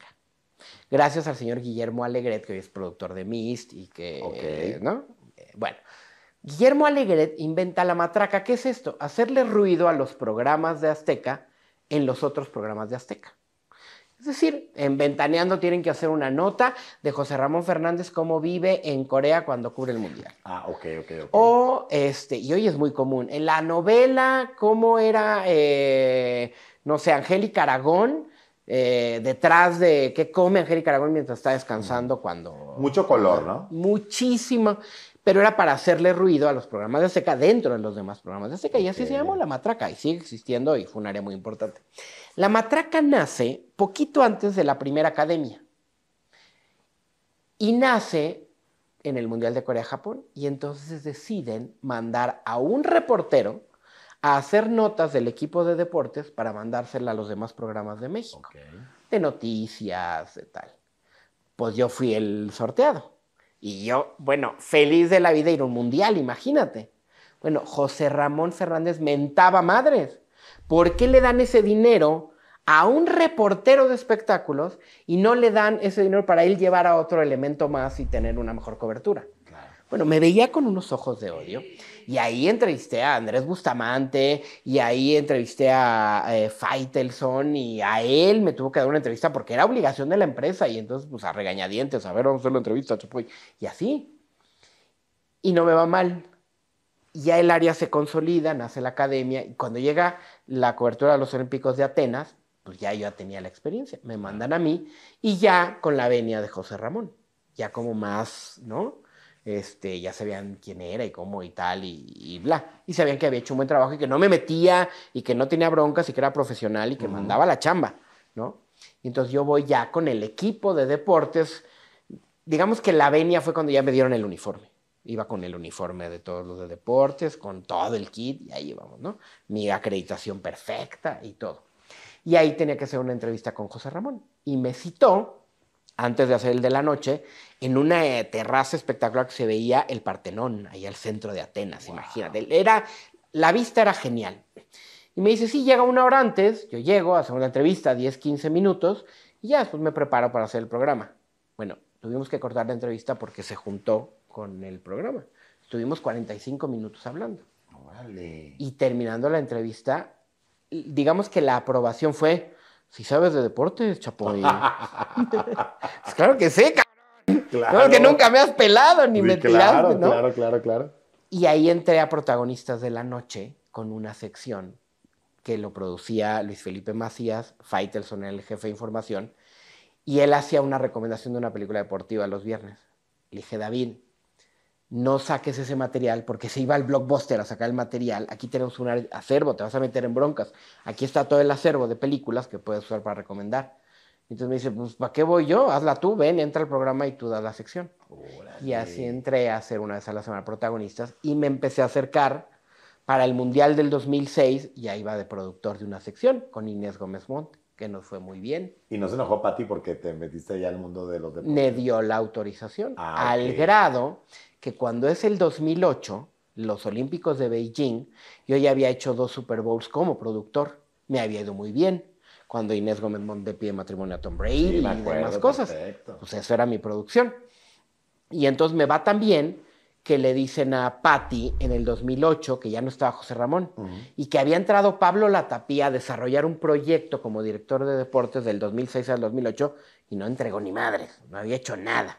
gracias al señor Guillermo Alegret, que hoy es productor de Mist y Ok. que, ¿no? Bueno, Guillermo Alegret inventa la matraca. ¿Qué es esto? Hacerle ruido a los programas de Azteca en los otros programas de Azteca. Es decir, en Ventaneando tienen que hacer una nota de José Ramón Fernández cómo vive en Corea cuando cubre el Mundial. Ok. O, y hoy es muy común, en la novela, cómo era, no sé, Angélica Aragón, detrás de qué come Angélica Aragón mientras está descansando cuando... Mucho color, ¿no? Muchísimo, pero era para hacerle ruido a los programas de Azteca dentro de los demás programas de Azteca, y así se llamó La Matraca, y sigue existiendo, y fue un área muy importante. La Matraca nace poquito antes de la primera academia, y nace en el Mundial de Corea-Japón, y entonces deciden mandar a un reportero a hacer notas del equipo de deportes para mandársela a los demás programas de México, de noticias, de tal. Pues yo fui el sorteado. Y yo, bueno, feliz de la vida ir a un mundial, imagínate. Bueno, José Ramón Fernández mentaba madres. ¿Por qué le dan ese dinero a un reportero de espectáculos y no le dan ese dinero para él llevar a otro elemento más y tener una mejor cobertura? Claro. Bueno, me veía con unos ojos de odio. Y ahí entrevisté a Andrés Bustamante, y ahí entrevisté a Faitelson, y a él me tuvo que dar una entrevista porque era obligación de la empresa, y entonces, pues a regañadientes, a ver, vamos a hacer la entrevista, Chapoy. Y así. Y no me va mal. Ya el área se consolida, nace la academia, y cuando llega la cobertura de los Olímpicos de Atenas, pues ya yo ya tenía la experiencia. Me mandan a mí, y ya con la venia de José Ramón. Ya como más, ¿no? Ya sabían quién era y cómo y tal y bla. Y sabían que había hecho un buen trabajo y que no me metía y que no tenía broncas y que era profesional y que mandaba la chamba, ¿no? Y entonces yo voy ya con el equipo de deportes. Digamos que la venia fue cuando ya me dieron el uniforme. Iba con el uniforme de todos los de deportes, con todo el kit, y ahí íbamos, ¿no? Mi acreditación perfecta y todo. Y ahí tenía que hacer una entrevista con José Ramón. Y me citó, antes de hacer el de la noche, en una terraza espectacular que se veía el Partenón, ahí al centro de Atenas, imagínate. La vista era genial. Y me dice, sí, llega una hora antes, yo llego, hacemos la entrevista, 10, 15 minutos, y ya después me preparo para hacer el programa. Bueno, tuvimos que cortar la entrevista porque se juntó con el programa. Estuvimos 45 minutos hablando. Vale. Y terminando la entrevista, digamos que la aprobación fue, si sabes de deportes, Chapoy. Pues claro que sí, cabrón. Claro que nunca me has pelado ni me tiraste, ¿no? Claro. Y ahí entré a Protagonistas de la Noche con una sección que lo producía Luis Felipe Macías, Faitelson, el jefe de información, y él hacía una recomendación de una película deportiva los viernes. Le dije, David, no saques ese material porque se iba al Blockbuster a sacar el material. Aquí tenemos un acervo, te vas a meter en broncas. Aquí está todo el acervo de películas que puedes usar para recomendar. Entonces me dice, pues, ¿para qué voy yo? Hazla tú, ven, entra al programa y tú das la sección. Órale. Y así entré a hacer una vez a la semana Protagonistas y me empecé a acercar para el Mundial del 2006, y ahí iba de productor de una sección con Inés Gómez Montt, que nos fue muy bien. ¿Y no se enojó Pati porque te metiste ya al mundo de los deportes? Me dio la autorización, al grado que cuando es el 2008, los Olímpicos de Beijing, yo ya había hecho 2 Super Bowls como productor. Me había ido muy bien. Cuando Inés Gómez Montt le pide matrimonio a Tom Brady y demás cosas. Perfecto. Pues eso era mi producción. Y entonces me va tan bien que le dicen a Patti en el 2008 que ya no estaba José Ramón y que había entrado Pablo Latapía a desarrollar un proyecto como director de deportes del 2006 al 2008 y no entregó ni madres, no había hecho nada.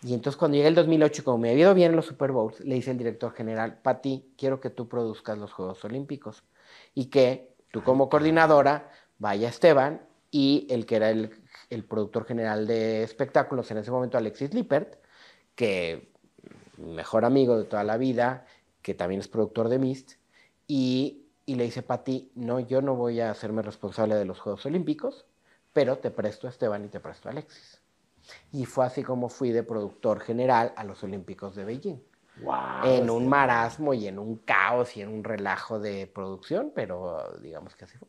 Y entonces cuando llegué el 2008, como me había ido bien en los Super Bowls, le dice el director general, Patti, quiero que tú produzcas los Juegos Olímpicos y que tú como coordinadora vaya Esteban y el que era el productor general de espectáculos en ese momento, Alexis Lippert, que mejor amigo de toda la vida, que también es productor de Mist, y le dice, Pati, no, yo no voy a hacerme responsable de los Juegos Olímpicos, pero te presto a Esteban y te presto a Alexis. Y fue así como fui de productor general a los Olímpicos de Beijing. Wow, en un marasmo y en un caos y en un relajo de producción, pero digamos que así fue.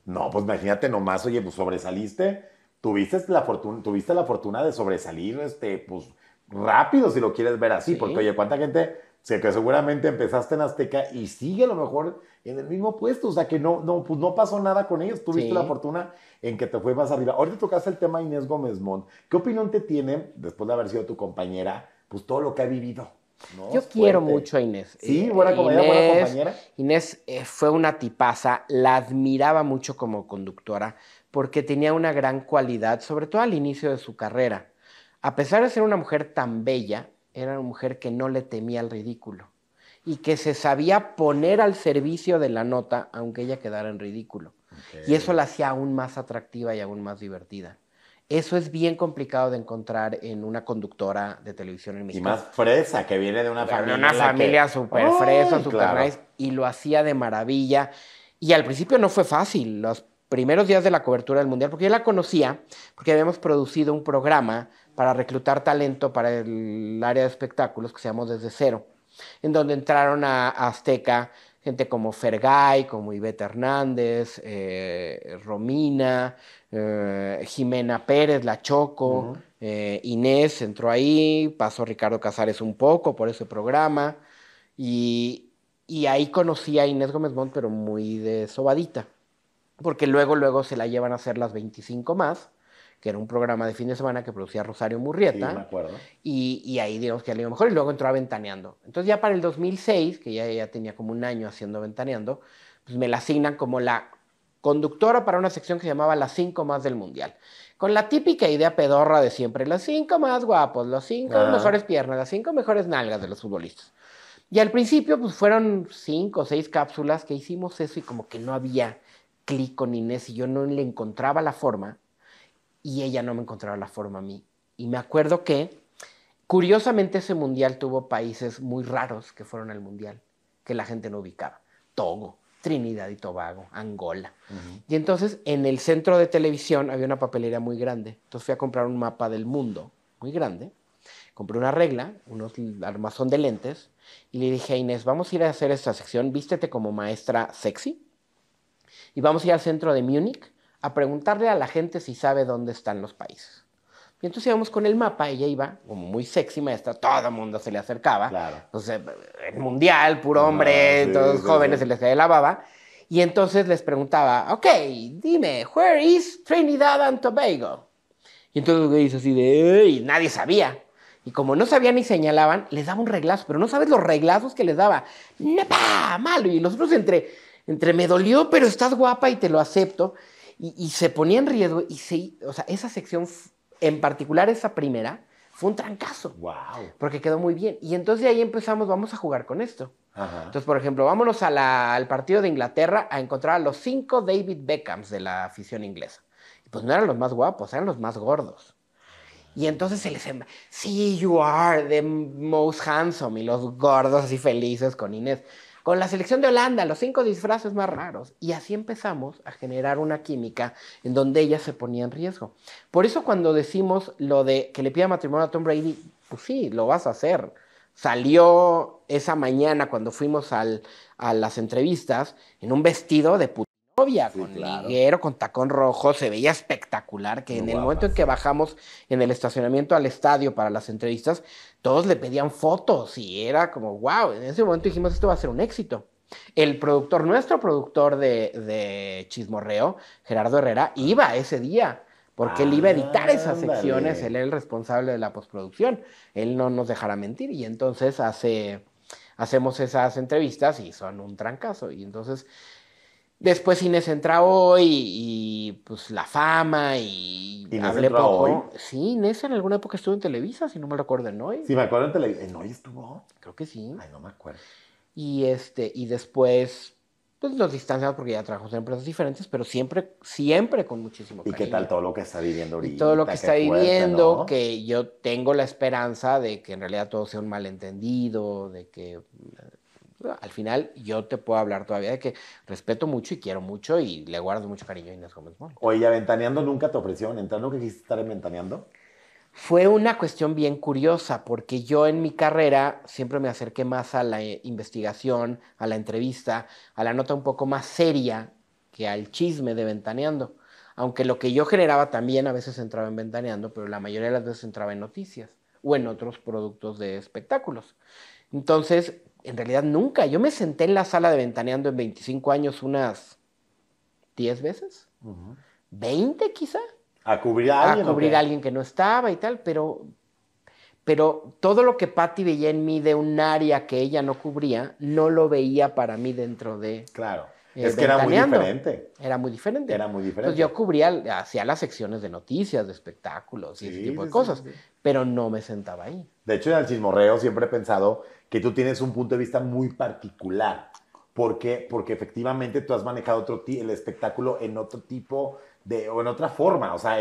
No, pues imagínate nomás, oye, pues sobresaliste, tuviste la fortuna de sobresalir, pues rápido si lo quieres ver así, porque oye, cuánta gente, que seguramente empezaste en Azteca y sigue a lo mejor en el mismo puesto, o sea que pues no pasó nada con ellos, tuviste la fortuna en que te fue más arriba. Ahorita tocaste el tema de Inés Gómez Montt, ¿qué opinión te tiene, después de haber sido tu compañera, pues todo lo que ha vivido? No, Yo es quiero fuerte. mucho a Inés. Sí, buena comedia, buena Inés, compañera. Inés fue una tipaza, la admiraba mucho como conductora porque tenía una gran cualidad, sobre todo al inicio de su carrera. A pesar de ser una mujer tan bella, era una mujer que no le temía al ridículo y que se sabía poner al servicio de la nota aunque ella quedara en ridículo. Ok. Y eso la hacía aún más atractiva y aún más divertida. Eso es bien complicado de encontrar en una conductora de televisión en Y México. más fresa, que viene de una De familia una en la familia que... súper fresa, ¡Ay, súper claro! nice, y lo hacía de maravilla. Y al principio no fue fácil, los primeros días de la cobertura del Mundial, porque yo la conocía, porque habíamos producido un programa para reclutar talento para el área de espectáculos que se llamó Desde Cero, en donde entraron a Azteca gente como Fergay, como Ivette Hernández, Romina, Jimena Pérez, La Choco, Ujú. Inés entró ahí, pasó Ricardo Casares un poco por ese programa, y, y ahí conocí a Inés Gómez Montt, pero muy de sobadita, porque luego se la llevan a hacer las 25 más, que era un programa de fin de semana que producía Rosario Sí, me Murrieta, acuerdo. y ahí digamos que le iba mejor, y luego entró a Ventaneando. Entonces ya para el 2006, que ya tenía como un año haciendo Ventaneando, pues me la asignan como la conductora para una sección que se llamaba Las 5 más del Mundial. Con la típica idea pedorra de siempre, los 5 más guapos, los 5 mejores Ajá. piernas, las 5 mejores nalgas de los futbolistas. Y al principio pues fueron 5 o 6 cápsulas que hicimos eso y como que no había clic con Inés y yo no le encontraba la forma y ella no me encontraba la forma a mí. Y me acuerdo que curiosamente, ese mundial tuvo países muy raros que fueron al mundial, que la gente no ubicaba. Togo, Trinidad y Tobago, Angola. Ujú. Y entonces en el centro de televisión había una papelera muy grande. Entonces fui a comprar un mapa del mundo muy grande. Compré una regla, unos armazón de lentes, y le dije a Inés, vamos a ir a hacer esta sección, vístete como maestra sexy, y vamos a ir al centro de Múnich a preguntarle a la gente si sabe dónde están los países. Y entonces íbamos con el mapa, ella iba como muy sexy maestra, todo el mundo se le acercaba. Claro. Entonces, el mundial, puro Ajá, hombre, sí, todos sí, jóvenes, se sí. les caía la baba. Y entonces les preguntaba, ok, dime, where is Trinidad and Tobago? Y entonces los güeyes así de, y nadie sabía. Y como no sabían ni señalaban, les daba un reglazo, pero no sabes los reglazos que les daba. ¡Nepa! Malo. Y nosotros entre me dolió, pero estás guapa y te lo acepto. Y se ponía en riesgo. O sea, esa sección, en particular esa primera, fue un trancazo. Wow. Porque quedó muy bien. Y entonces de ahí empezamos, vamos a jugar con esto. Ajá. Entonces, por ejemplo, vámonos al partido de Inglaterra a encontrar a los 5 David Beckhams de la afición inglesa. Y pues no eran los más guapos, eran los más gordos. Y entonces se les sí, you are the most handsome. Y los gordos así felices con Inés. Con la selección de Holanda, los 5 disfraces más raros. Y así empezamos a generar una química en donde ella se ponía en riesgo. Por eso cuando decimos lo de que le pida matrimonio a Tom Brady, pues sí, lo vas a hacer. Salió esa mañana cuando fuimos a las entrevistas en un vestido de puta novia, Sí, con claro. liguero, con tacón rojo, se veía espectacular, que Muy en el momento guapa, en que sí. bajamos en el estacionamiento al estadio para las entrevistas, todos le pedían fotos y era como, wow, en ese momento dijimos, esto va a ser un éxito. El productor, nuestro productor de Chismorreo, Gerardo Herrera, iba ese día, porque él iba a editar esas secciones, él Ándale. era el responsable de la postproducción, él no nos dejará mentir, y entonces hacemos esas entrevistas y son un trancazo, y entonces después Inés entra hoy pues la fama y Inés hablé entró a poco. hoy. Sí, Inés en alguna época estuvo en Televisa, si no me recuerdo, en hoy. Sí, me acuerdo en televisión. ¿En hoy estuvo? Creo que sí. Ay, no me acuerdo. Y después, pues nos distanciamos porque ya trabajamos en empresas diferentes, pero siempre con muchísimo ¿Y qué tal cariño. todo lo que está viviendo Y todo lo que ahorita? Qué está fuerte, viviendo, ¿no? que yo tengo la esperanza de que en realidad todo sea un malentendido, de que al final yo te puedo hablar todavía de que respeto mucho y quiero mucho y le guardo mucho cariño a Inés Gómez Montt. Oye, ¿Ventaneando nunca te ofrecieron entrar? ¿Nunca quisiste estar en Ventaneando? Fue una cuestión bien curiosa porque yo en mi carrera siempre me acerqué más a la investigación, a la entrevista, a la nota un poco más seria que al chisme de Ventaneando. Aunque lo que yo generaba también a veces entraba en Ventaneando, pero la mayoría de las veces entraba en noticias o en otros productos de espectáculos. Entonces, en realidad nunca. Yo me senté en la sala de Ventaneando en 25 años unas 10 veces, Ujú. 20 quizá, ¿A cubrir a a alguien o cubrir a qué? alguien que no estaba y tal, pero todo lo que Patty veía en mí de un área que ella no cubría, no lo veía para mí dentro de Claro. Es que era muy Ventaneando. diferente. Era muy diferente. Era muy Entonces diferente. yo cubría, hacía las secciones de noticias, de espectáculos y ese Sí, tipo de sí, sí, cosas, sí. pero no me sentaba ahí. De hecho, en el chismorreo siempre he pensado que tú tienes un punto de vista muy particular. ¿Por qué? Porque efectivamente tú has manejado el espectáculo en otro tipo o en otra forma. O sea,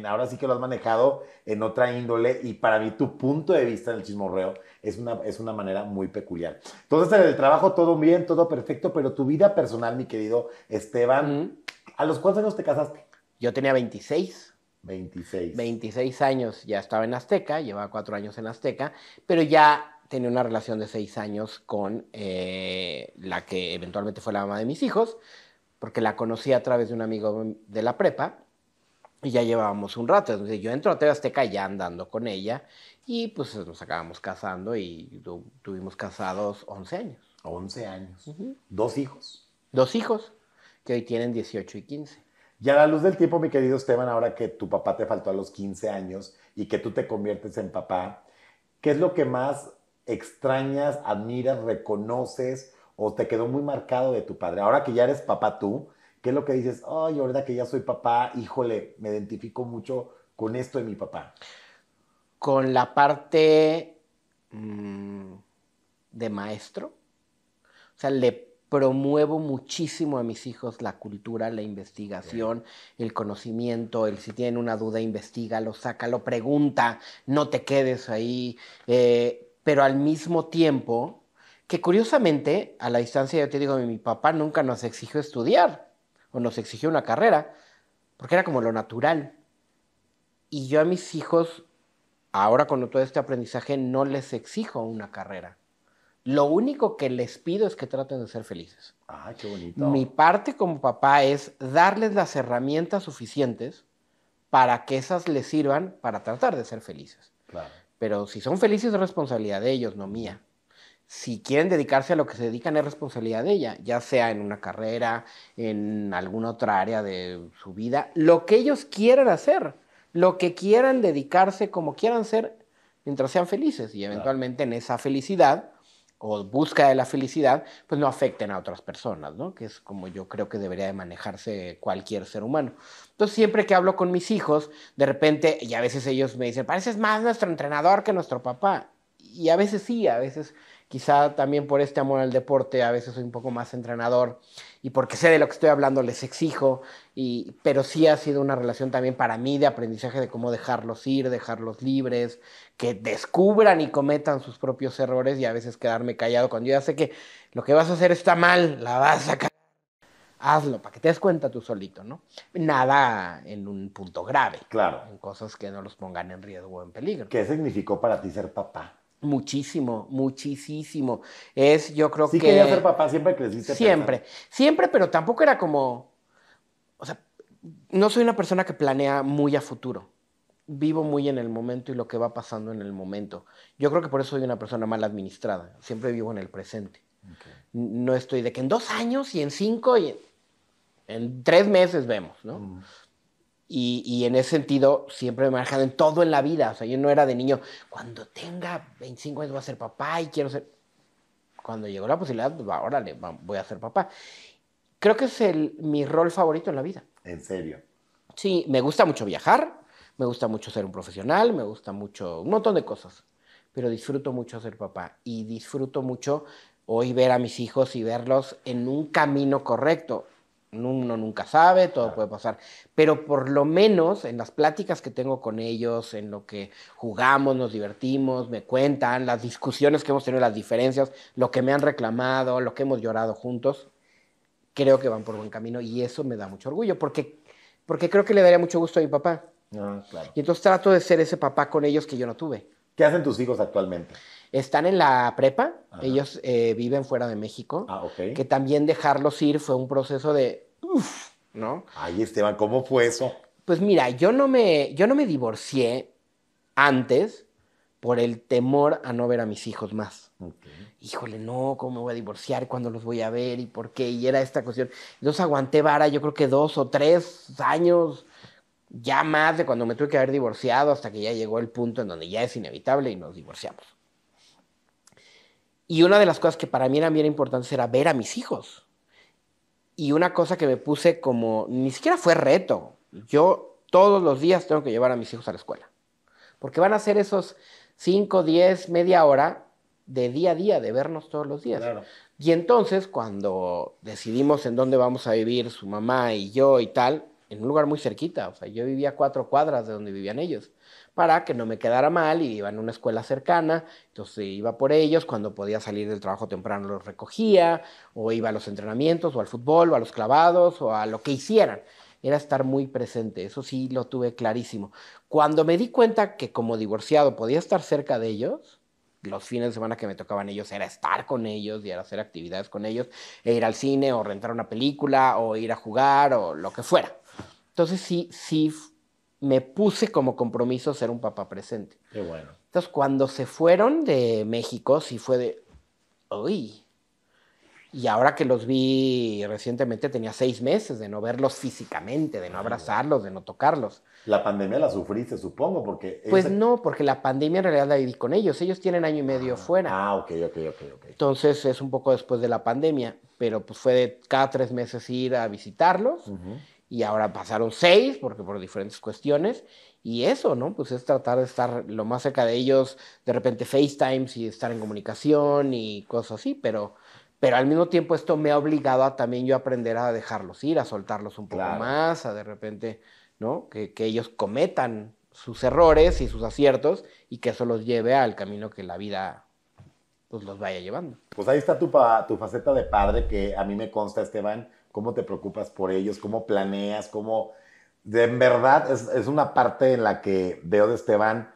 ahora sí que lo has manejado en otra índole y para mí tu punto de vista en el chismorreo es una manera muy peculiar. Entonces, en el trabajo todo bien, todo perfecto, pero tu vida personal, mi querido Esteban, Mm. ¿a los cuántos años te casaste? Yo tenía 26. 26. 26 años, ya estaba en Azteca, llevaba 4 años en Azteca, pero ya tenía una relación de 6 años con la que eventualmente fue la mamá de mis hijos, porque la conocí a través de un amigo de la prepa y ya llevábamos un rato. Entonces yo entro a TV Azteca ya andando con ella y pues nos acabamos casando y tuvimos casados 11 años. 11 años. Ujú. 2 hijos. 2 hijos que hoy tienen 18 y 15. Y a la luz del tiempo, mi querido Esteban, ahora que tu papá te faltó a los 15 años y que tú te conviertes en papá, ¿qué es lo que más extrañas, admiras, reconoces o te quedó muy marcado de tu padre? Ahora que ya eres papá tú, ¿qué es lo que dices? Ay, ahorita que ya soy papá, híjole, me identifico mucho con esto de mi papá. Con la parte mm, de maestro, o sea, le promuevo muchísimo a mis hijos la cultura, la Okay. investigación, el conocimiento, el si tienen una duda, investigalo, sácalo, pregunta, no te quedes ahí, pero al mismo tiempo, que curiosamente, a la distancia yo te digo, mi papá nunca nos exigió estudiar o nos exigió una carrera, porque era como lo natural. Y yo a mis hijos, ahora con todo este aprendizaje, no les exijo una carrera. Lo único que les pido es que traten de ser felices. Ay, qué Mi bonito. parte como papá es darles las herramientas suficientes para que esas les sirvan para tratar de ser felices. Claro. Pero si son felices es responsabilidad de ellos, no Ujú. mía. Si quieren dedicarse a lo que se dedican es responsabilidad de ella, ya sea en una carrera, en alguna otra área de su vida, lo que ellos quieran hacer, lo que quieran dedicarse, como quieran ser, mientras sean felices y Claro. eventualmente en esa felicidad o búsqueda de la felicidad, pues no afecten a otras personas, ¿no? Que es como yo creo que debería de manejarse cualquier ser humano. Entonces, siempre que hablo con mis hijos, de repente, y a veces ellos me dicen, pareces más nuestro entrenador que nuestro papá. Y a veces sí, a veces quizá también por este amor al deporte, a veces soy un poco más entrenador y porque sé de lo que estoy hablando les exijo, pero sí ha sido una relación también para mí de aprendizaje de cómo dejarlos ir, dejarlos libres, que descubran y cometan sus propios errores y a veces quedarme callado cuando yo ya sé que lo que vas a hacer está mal, la vas a cagar. Hazlo para que te des cuenta tú solito, ¿no? Nada en un punto grave, Claro. en cosas que no los pongan en riesgo o en peligro. ¿Qué significó para ti ser papá? Muchísimo, muchísimo. Yo creo Sí querías ser que papá, siempre creciste pensando. siempre, siempre, pero tampoco era como, o sea, no soy una persona que planea muy a futuro. Vivo muy en el momento y lo que va pasando en el momento. Yo creo que por eso soy una persona mal administrada. Siempre vivo en el presente. Okay. No estoy de que en 2 años y en 5 y en 3 meses vemos, ¿no? Mm. Y en ese sentido, siempre me he manejado en todo en la vida. O sea, yo no era de niño, cuando tenga 25 años voy a ser papá y quiero ser. Cuando llegó la posibilidad, pues, órale, voy a ser papá. Creo que es mi rol favorito en la vida. En serio. Sí, me gusta mucho viajar, me gusta mucho ser un profesional, me gusta mucho un montón de cosas, pero disfruto mucho ser papá y disfruto mucho hoy ver a mis hijos y verlos en un camino correcto. Uno nunca sabe, todo Claro. puede pasar, pero por lo menos en las pláticas que tengo con ellos, en lo que jugamos, nos divertimos, me cuentan, las discusiones que hemos tenido, las diferencias, lo que me han reclamado, lo que hemos llorado juntos, creo que van por buen camino y eso me da mucho orgullo porque creo que le daría mucho gusto a mi papá. Ah, claro. Y entonces trato de ser ese papá con ellos que yo no tuve. ¿Qué hacen tus hijos actualmente? Están en la prepa, Ajá. ellos viven fuera de México, Ah, ok. que también dejarlos ir fue un proceso de, uff, ¿no? Ay, Esteban, ¿cómo fue eso? Pues mira, yo no me divorcié antes por el temor a no ver a mis hijos más. Ok. Híjole, no, ¿cómo me voy a divorciar? ¿Cuándo los voy a ver? ¿Y por qué? Y era esta cuestión. Entonces aguanté vara, yo creo que 2 o 3 años, ya más de cuando me tuve que haber divorciado, hasta que ya llegó el punto en donde ya es inevitable y nos divorciamos. Y una de las cosas que para mí eran bien importantes era ver a mis hijos. Y una cosa que me puse como, ni siquiera fue reto, yo todos los días tengo que llevar a mis hijos a la escuela. Porque van a ser esos 5, 10, media hora de día a día, de vernos todos los días. Claro. Y entonces, cuando decidimos en dónde vamos a vivir su mamá y yo y tal, en un lugar muy cerquita, o sea, yo vivía a 4 cuadras de donde vivían ellos, para que no me quedara mal y iban a una escuela cercana, entonces iba por ellos, cuando podía salir del trabajo temprano los recogía, o iba a los entrenamientos, o al fútbol, o a los clavados, o a lo que hicieran. Era estar muy presente, eso sí lo tuve clarísimo. Cuando me di cuenta que como divorciado podía estar cerca de ellos, los fines de semana que me tocaban ellos era estar con ellos y era hacer actividades con ellos, e ir al cine o rentar una película o ir a jugar o lo que fuera. Entonces sí me puse como compromiso ser un papá presente. Qué bueno. Entonces cuando se fueron de México, sí fue de, uy. Y ahora que los vi recientemente tenía 6 meses de no verlos físicamente, de no abrazarlos, de no tocarlos. La pandemia la sufriste, supongo, porque... Pues no, porque la pandemia en realidad la viví con ellos. Ellos tienen año y medio fuera. Ok. Entonces es un poco después de la pandemia, pero pues fue de cada 3 meses ir a visitarlos. Y ahora pasaron 6, porque por diferentes cuestiones. Y eso, ¿no? Pues es tratar de estar lo más cerca de ellos, de repente FaceTimes y estar en comunicación y cosas así, pero al mismo tiempo esto me ha obligado a también yo aprender a dejarlos ir, a soltarlos un poco más, a de repente, ¿no? Que ellos cometan sus errores y sus aciertos y que eso los lleve al camino que la vida pues los vaya llevando. Pues ahí está tu faceta de padre que a mí me consta, Esteban, cómo te preocupas por ellos, cómo planeas, cómo... En verdad es una parte en la que veo de Esteban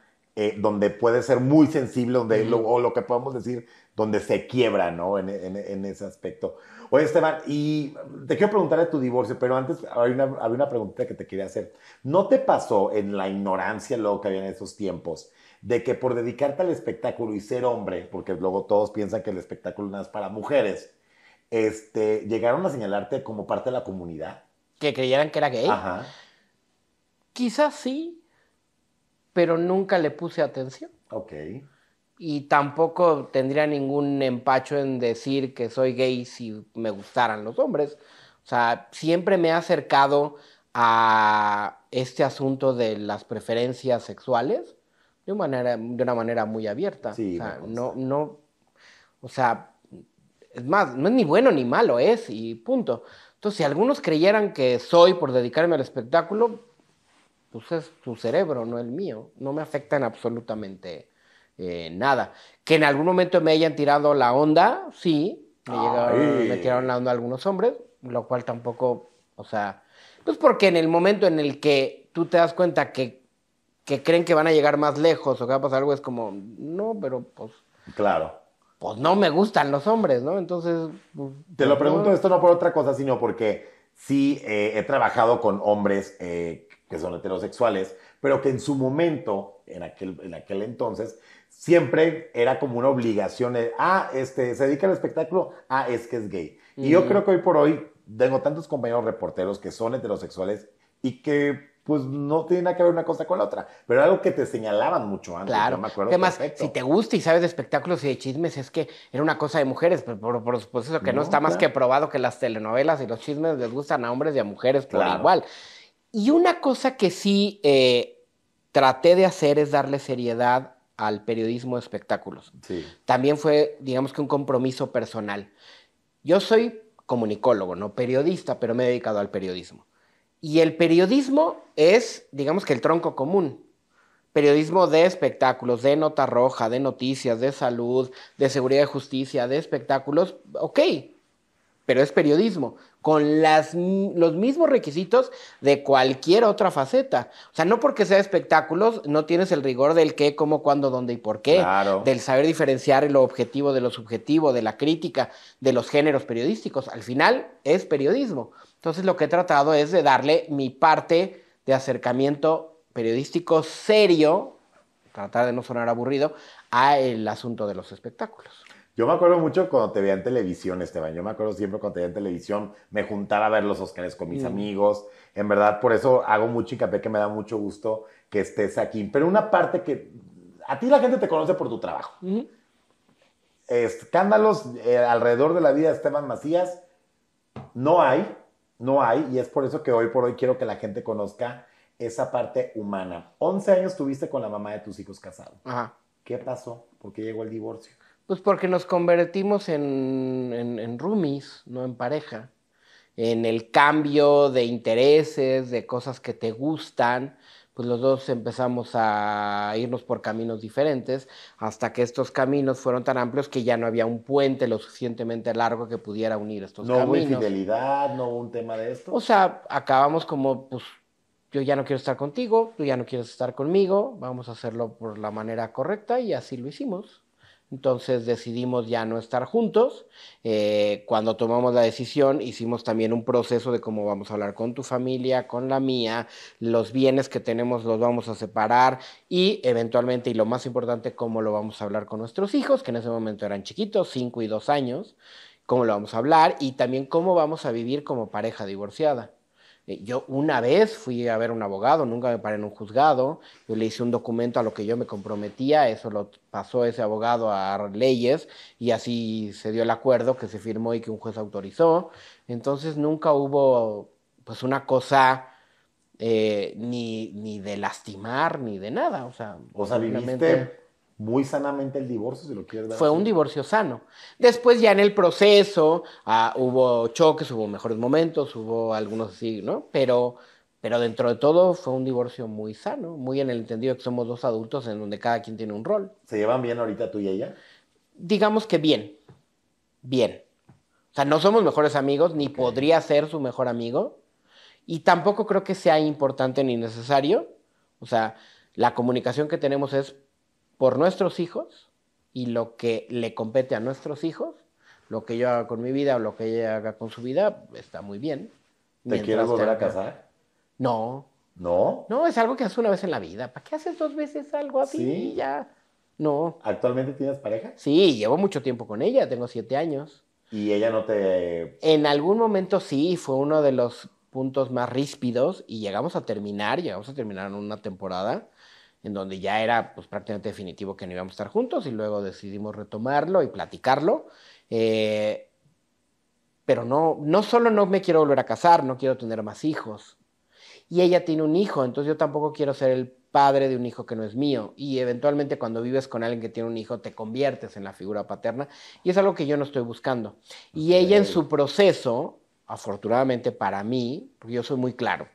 donde puede ser muy sensible, donde o lo que podemos decir, donde se quiebra, ¿no? En ese aspecto. Oye, Esteban, y te quiero preguntar de tu divorcio, pero antes había una preguntita que te quería hacer. ¿No te pasó en la ignorancia luego que había en esos tiempos de que por dedicarte al espectáculo y ser hombre, porque luego todos piensan que el espectáculo no es para mujeres, llegaron a señalarte como parte de la comunidad? Que creyeran que era gay. Ajá. Quizás sí, pero nunca le puse atención. Ok. Y tampoco tendría ningún empacho en decir que soy gay si me gustaran los hombres. O sea, siempre me he acercado a este asunto de las preferencias sexuales de una manera muy abierta. Sí, O me sea, consta. o sea, es más, no es ni bueno ni malo, es y punto. Entonces, si algunos creyeran que soy por dedicarme al espectáculo, pues es su cerebro, no el mío. No me afecta en absolutamente nada. Que en algún momento me hayan tirado la onda, sí, me tiraron la onda algunos hombres, lo cual tampoco, o sea, pues porque en el momento en el que tú te das cuenta que creen que van a llegar más lejos o que va a pasar algo, es como, no, pero Claro. pues no me gustan los hombres, ¿no? Entonces, pues, Te lo pregunto no. esto no por otra cosa, sino porque sí he trabajado con hombres que son heterosexuales, pero que en su momento, en aquel entonces, siempre era como una obligación de, se dedica al espectáculo, es que es gay. Y yo creo que hoy por hoy tengo tantos compañeros reporteros que son heterosexuales y que pues no tiene nada que ver una cosa con la otra, pero era algo que te señalaban mucho antes, yo Claro, me acuerdo además, si perfecto. te gusta y sabes de espectáculos y de chismes, es que era una cosa de mujeres, pero por supuesto que no está No, más que claro. probado que las telenovelas y los chismes les gustan a hombres y a mujeres por Claro. igual. Y una cosa que sí traté de hacer es darle seriedad al periodismo de espectáculos. Sí. También fue, digamos que un compromiso personal. Yo soy comunicólogo, no periodista, pero me he dedicado al periodismo. Y el periodismo es, digamos que el tronco común. Periodismo de espectáculos, de nota roja, de noticias, de salud, de seguridad y justicia, de espectáculos, ok, pero es periodismo, con los mismos requisitos de cualquier otra faceta. O sea, no porque sea espectáculos, no tienes el rigor del qué, cómo, cuándo, dónde y por qué, Claro. del saber diferenciar lo objetivo de lo subjetivo, de la crítica, de los géneros periodísticos. Al final es periodismo. Entonces lo que he tratado es de darle mi parte de acercamiento periodístico serio, tratar de no sonar aburrido, a el asunto de los espectáculos. Yo me acuerdo mucho cuando te veía en televisión, Esteban. Yo me acuerdo siempre cuando te veía en televisión, me juntaba a ver los Óscares con mis amigos. En verdad, por eso hago mucho hincapié que me da mucho gusto que estés aquí. Pero una parte que a ti la gente te conoce por tu trabajo. Escándalos alrededor de la vida de Esteban Macías no hay, no hay. Y es por eso que hoy por hoy quiero que la gente conozca esa parte humana. 11 años tuviste con la mamá de tus hijos casado. Ajá. ¿Qué pasó? ¿Por qué llegó el divorcio? Pues porque nos convertimos en roomies, no en pareja. En el cambio de intereses, de cosas que te gustan, pues los dos empezamos a irnos por caminos diferentes, hasta que estos caminos fueron tan amplios que ya no había un puente lo suficientemente largo que pudiera unir estos ¿No hubo caminos. infidelidad? ¿No hubo un tema de esto? O sea, acabamos como, pues, yo ya no quiero estar contigo, tú ya no quieres estar conmigo, vamos a hacerlo por la manera correcta y así lo hicimos. Entonces decidimos ya no estar juntos. Cuando tomamos la decisión, hicimos también un proceso de cómo vamos a hablar con tu familia, con la mía, los bienes que tenemos los vamos a separar y eventualmente, y lo más importante, cómo lo vamos a hablar con nuestros hijos, que en ese momento eran chiquitos, 5 y 2 años, cómo lo vamos a hablar y también cómo vamos a vivir como pareja divorciada. Yo una vez fui a ver a un abogado, nunca me paré en un juzgado, yo le hice un documento a lo que yo me comprometía, eso lo pasó ese abogado a leyes y así se dio el acuerdo que se firmó y que un juez autorizó. Entonces nunca hubo pues una cosa ni de lastimar ni de nada, O sea, viviste muy sanamente el divorcio, si lo quieres ver fue un así. divorcio sano. Después ya en el proceso hubo choques, hubo mejores momentos, hubo algunos así, ¿no? Pero dentro de todo fue un divorcio muy sano, muy en el entendido que somos dos adultos en donde cada quien tiene un rol. ¿Se llevan bien ahorita tú y ella? Digamos que bien, bien. O sea, no somos mejores amigos, ni Ok. podría ser su mejor amigo, y tampoco creo que sea importante ni necesario. O sea, la comunicación que tenemos es por nuestros hijos y lo que le compete a nuestros hijos, lo que yo haga con mi vida o lo que ella haga con su vida, está muy bien. ¿Te quieres Mientras volver a tenga... casar? No, ¿No? no, es algo que haces una vez en la vida. ¿Para qué haces 2 veces algo así? ¿Sí? Ya. No. ¿Actualmente tienes pareja? Sí, llevo mucho tiempo con ella, tengo 7 años. Y ella no te... En algún momento sí, fue uno de los puntos más ríspidos y llegamos a terminar en una temporada en donde ya era pues prácticamente definitivo que no íbamos a estar juntos y luego decidimos retomarlo y platicarlo. Eh, pero no, no solo no me quiero volver a casar, no quiero tener más hijos. Y ella tiene un hijo, entonces yo tampoco quiero ser el padre de un hijo que no es mío. Y eventualmente cuando vives con alguien que tiene un hijo, te conviertes en la figura paterna. Y es algo que yo no estoy buscando. Y ella en Ok. su proceso, afortunadamente para mí, porque yo soy muy claro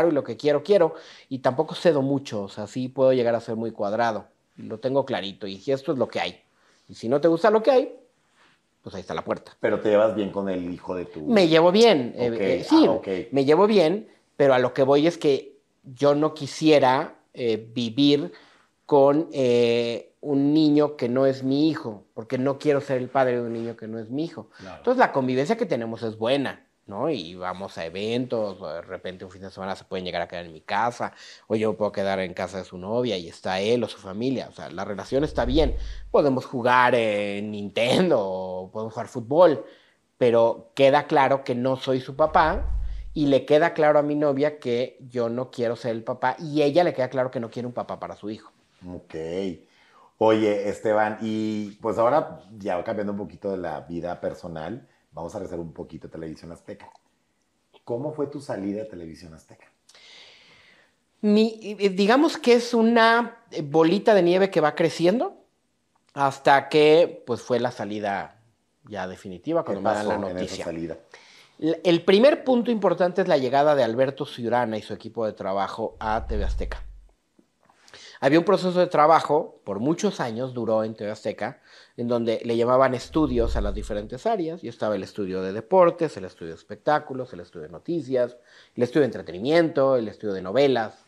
y lo que quiero, quiero. Y tampoco cedo mucho, o sea, sí puedo llegar a ser muy cuadrado. Y lo tengo clarito. Y si esto es lo que hay. Y si no te gusta lo que hay, pues ahí está la puerta. Pero te llevas bien con el hijo de Me tu... llevo bien, Ok, sí, ok. me llevo bien, pero a lo que voy es que yo no quisiera vivir con un niño que no es mi hijo, porque no quiero ser el padre de un niño que no es mi hijo. Claro. Entonces la convivencia que tenemos es buena, ¿no? Y vamos a eventos, o de repente un fin de semana se pueden llegar a quedar en mi casa, o yo puedo quedar en casa de su novia y está él o su familia, o sea, la relación está bien. Podemos jugar en Nintendo, o podemos jugar fútbol, pero queda claro que no soy su papá y le queda claro a mi novia que yo no quiero ser el papá y ella le queda claro que no quiere un papá para su hijo. Ok. Oye, Esteban, y pues ahora ya cambiando un poquito de la vida personal, vamos a rezar un poquito de Televisión Azteca. ¿Cómo fue tu salida de Televisión Azteca? Digamos que es una bolita de nieve que va creciendo hasta que pues fue la salida ya definitiva ¿Qué cuando me dan la pasó en esa noticia. salida? El primer punto importante es la llegada de Alberto Ciurana y su equipo de trabajo a TV Azteca. Había un proceso de trabajo, por muchos años duró en TV Azteca, en donde le llamaban estudios a las diferentes áreas, y estaba el estudio de deportes, el estudio de espectáculos, el estudio de noticias, el estudio de entretenimiento, el estudio de novelas,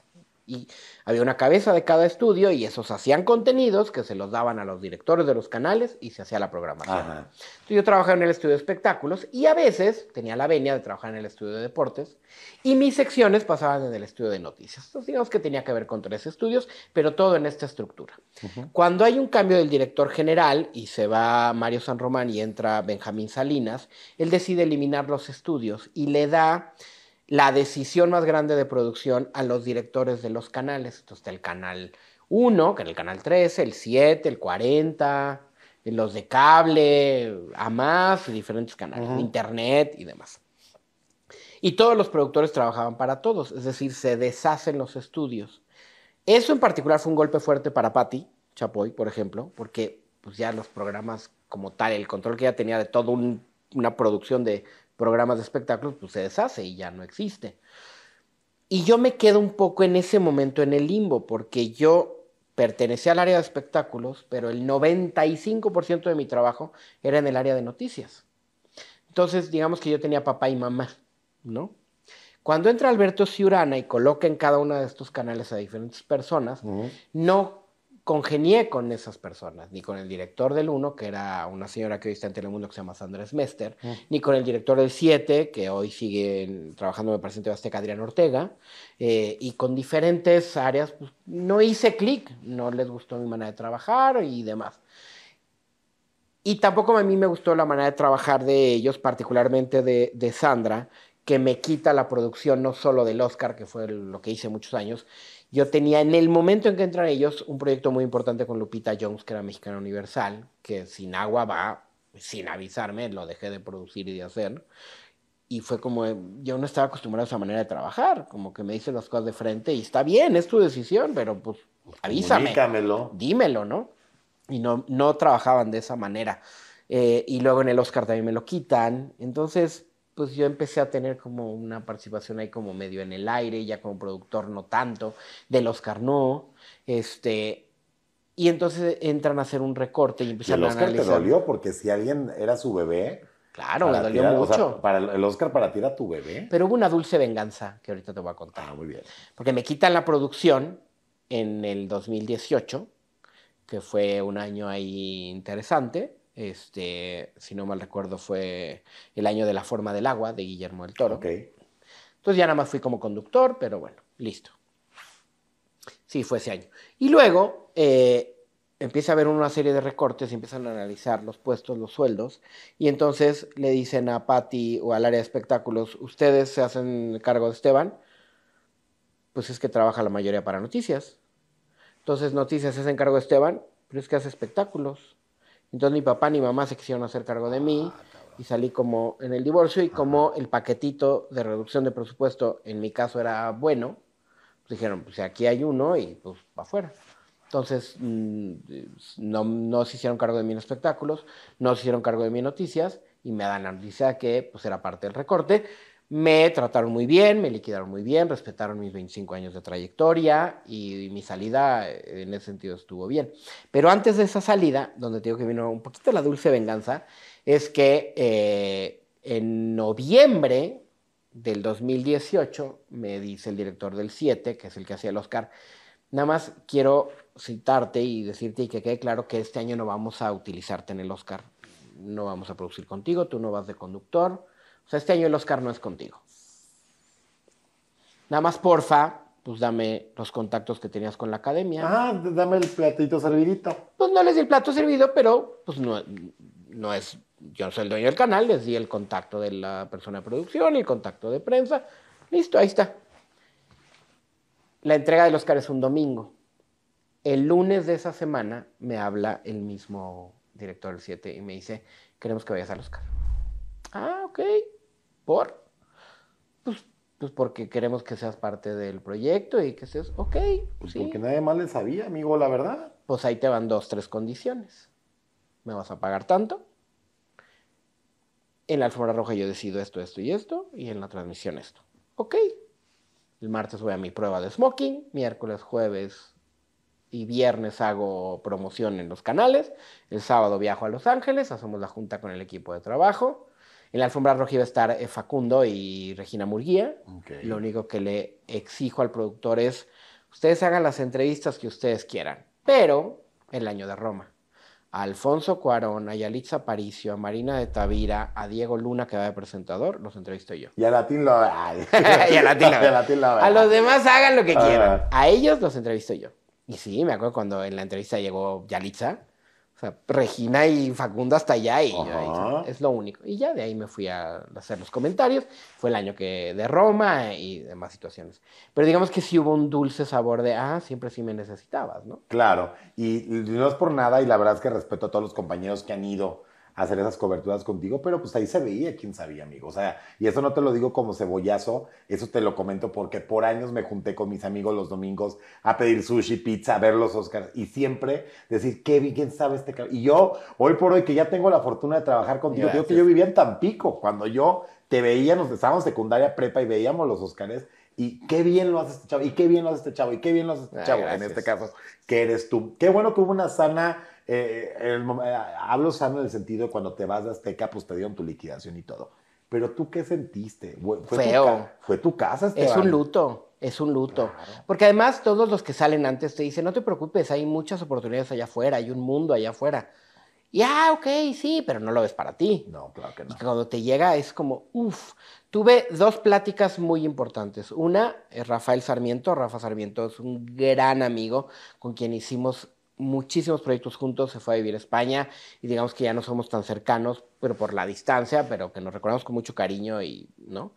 Y había una cabeza de cada estudio y esos hacían contenidos que se los daban a los directores de los canales y se hacía la programación. Ajá. Entonces yo trabajaba en el estudio de espectáculos y a veces tenía la venia de trabajar en el estudio de deportes y mis secciones pasaban en el estudio de noticias. Entonces digamos que tenía que ver con 3 estudios, pero todo en esta estructura. Cuando hay un cambio del director general y se va Mario San Román y entra Benjamín Salinas, él decide eliminar los estudios y le da la decisión más grande de producción a los directores de los canales. Entonces está el canal 1, que era el canal 13, el 7, el 40, los de cable, a más, diferentes canales, internet y demás. Y todos los productores trabajaban para todos, es decir, se deshacen los estudios. Eso en particular fue un golpe fuerte para Patti Chapoy, por ejemplo, porque pues ya los programas como tal, el control que ella tenía de toda una producción de programas de espectáculos, pues se deshace y ya no existe. Y yo me quedo un poco en ese momento en el limbo, porque yo pertenecía al área de espectáculos, pero el 95% de mi trabajo era en el área de noticias. Entonces, digamos que yo tenía papá y mamá, ¿no? Cuando entra Alberto Ciurana y coloca en cada uno de estos canales a diferentes personas, no congenié con esas personas, ni con el director del 1, que era una señora que hoy está en Telemundo que se llama Sandra Smester, ni con el director del 7, que hoy sigue trabajando, me parece, en TV Azteca, Adrián Ortega, y con diferentes áreas, pues, no hice clic, no les gustó mi manera de trabajar y demás. Y tampoco a mí me gustó la manera de trabajar de ellos, particularmente de Sandra, que me quita la producción no solo del Oscar, que fue lo que hice muchos años. Yo tenía en el momento en que entran ellos un proyecto muy importante con Lupita Jones, que era Mexicana Universal, que sin agua va, sin avisarme, lo dejé de producir y de hacer. Y fue como, yo no estaba acostumbrado a esa manera de trabajar, como que me dicen las cosas de frente y está bien, es tu decisión, pero pues avísame, dímelo, ¿no? Y no trabajaban de esa manera. Y luego en el Oscar también me lo quitan. Entonces, pues yo empecé a tener como una participación ahí como medio en el aire, ya como productor no tanto, del Oscar no. Y entonces entran a hacer un recorte y ¿Y empiezan el a Oscar te analizar. dolió? Porque si alguien era su bebé, Claro, me para dolió tirar, o sea, mucho. para el Oscar para ti era tu bebé. Pero hubo una dulce venganza que ahorita te voy a contar. Ah, muy bien. Porque me quitan la producción en el 2018, que fue un año ahí interesante. Si no mal recuerdo, fue el año de La forma del agua de Guillermo del Toro. Ok. Entonces ya nada más fui como conductor, pero bueno, listo. Sí, fue ese año. Y luego empieza a haber una serie de recortes y empiezan a analizar los puestos, los sueldos. Y entonces le dicen a Patti o al área de espectáculos, ¿ustedes se hacen cargo de Esteban? Pues es que trabaja la mayoría para noticias. Entonces Noticias se hace cargo de Esteban, pero es que hace espectáculos. Entonces ni papá ni mamá se quisieron hacer cargo de mí y salí como en el divorcio y como el paquetito de reducción de presupuesto en mi caso era bueno, pues dijeron, pues aquí hay uno y pues para afuera. Entonces no se hicieron cargo de mí en espectáculos, no se hicieron cargo de mí en noticias y me dan la noticia que pues era parte del recorte. Me trataron muy bien, me liquidaron muy bien, respetaron mis 25 años de trayectoria y mi salida en ese sentido estuvo bien. Pero antes de esa salida, donde te digo que vino un poquito la dulce venganza, es que en noviembre del 2018 me dice el director del 7, que es el que hacía el Oscar, nada más quiero citarte y decirte y que quede claro que este año no vamos a utilizarte en el Oscar, no vamos a producir contigo, tú no vas de conductor. O sea, este año el Oscar no es contigo. Nada más, porfa, pues dame los contactos que tenías con la academia. Ah, dame el platito servidito. Pues no les di el plato servido, pero pues no es, yo no soy el dueño del canal, les di el contacto de la persona de producción, el contacto de prensa. Listo, ahí está. La entrega del Oscar es un domingo. El lunes de esa semana me habla el mismo director del 7 y me dice, queremos que vayas al Oscar. Ah, ok. ¿Por? Pues, pues porque queremos que seas parte del proyecto y que seas, ok, Pues sí. porque nadie más le sabía, amigo, la verdad. Pues ahí te van 2, 3 condiciones. Me vas a pagar tanto. En la alfombra roja yo decido esto, esto y esto. Y en la transmisión esto. Ok. El martes voy a mi prueba de smoking. Miércoles, jueves y viernes hago promoción en los canales. El sábado viajo a Los Ángeles. Hacemos la junta con el equipo de trabajo. En la alfombra roja iba a estar Facundo y Regina Murguía. Okay. Lo único que le exijo al productor es ustedes hagan las entrevistas que ustedes quieran, pero el año de Roma. A Alfonso Cuarón, a Yalitza Aparicio, a Marina de Tavira, a Diego Luna, que va de presentador, los entrevisto yo. Y a Latín lo... Ay. Y a Latín Y a Latín lo... A los demás hagan lo que quieran. Ajá. A ellos los entrevisto yo. Y sí, me acuerdo cuando en la entrevista llegó Yalitza. O sea, Regina y Facundo hasta allá y yo ahí, es lo único. Y ya de ahí me fui a hacer los comentarios. Fue el año que de Roma y demás situaciones. Pero digamos que sí hubo un dulce sabor de, siempre sí me necesitabas, ¿no? Claro, y no es por nada, y la verdad es que respeto a todos los compañeros que han ido a hacer esas coberturas contigo, pero pues ahí se veía quién sabía, amigo. O sea, y eso no te lo digo como cebollazo, eso te lo comento porque por años me junté con mis amigos los domingos a pedir sushi, pizza, a ver los Oscars, y siempre decir, qué bien, quién sabe este cabrón. Y yo, hoy por hoy, que ya tengo la fortuna de trabajar contigo, te digo que yo vivía en Tampico, cuando yo te veía, nos estábamos en secundaria, prepa, y veíamos los Oscars, y qué bien lo hace este chavo, y qué bien lo hace este chavo, y qué bien lo hace este chavo, en este caso, que eres tú. Qué bueno que hubo una sana, hablo sano en el sentido de cuando te vas de Azteca, pues te dieron tu liquidación y todo. Pero tú, ¿qué sentiste? Feo. Fue tu casa, Esteban. Es un luto. Claro. Porque además todos los que salen antes te dicen, no te preocupes, hay muchas oportunidades allá afuera, hay un mundo allá afuera. Y ok, sí, pero no lo ves para ti. No, claro que no. Y cuando te llega es como, uff. Tuve dos pláticas muy importantes. Una es Rafael Sarmiento. Rafa Sarmiento es un gran amigo con quien hicimos muchísimos proyectos juntos. Se fue a vivir a España y digamos que ya no somos tan cercanos, pero por la distancia, pero que nos recordamos con mucho cariño y, ¿no?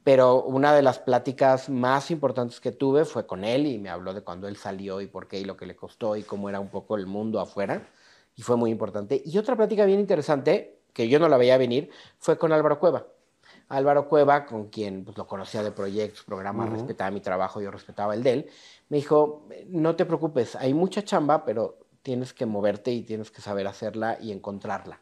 Pero una de las pláticas más importantes que tuve fue con él y me habló de cuando él salió y por qué y lo que le costó y cómo era un poco el mundo afuera. Y fue muy importante. Y otra plática bien interesante, que yo no la veía venir, fue con Álvaro Cueva. Álvaro Cueva, con quien pues, lo conocía de proyectos, programas, respetaba mi trabajo, yo respetaba el de él, me dijo, no te preocupes, hay mucha chamba, pero tienes que moverte y tienes que saber hacerla y encontrarla.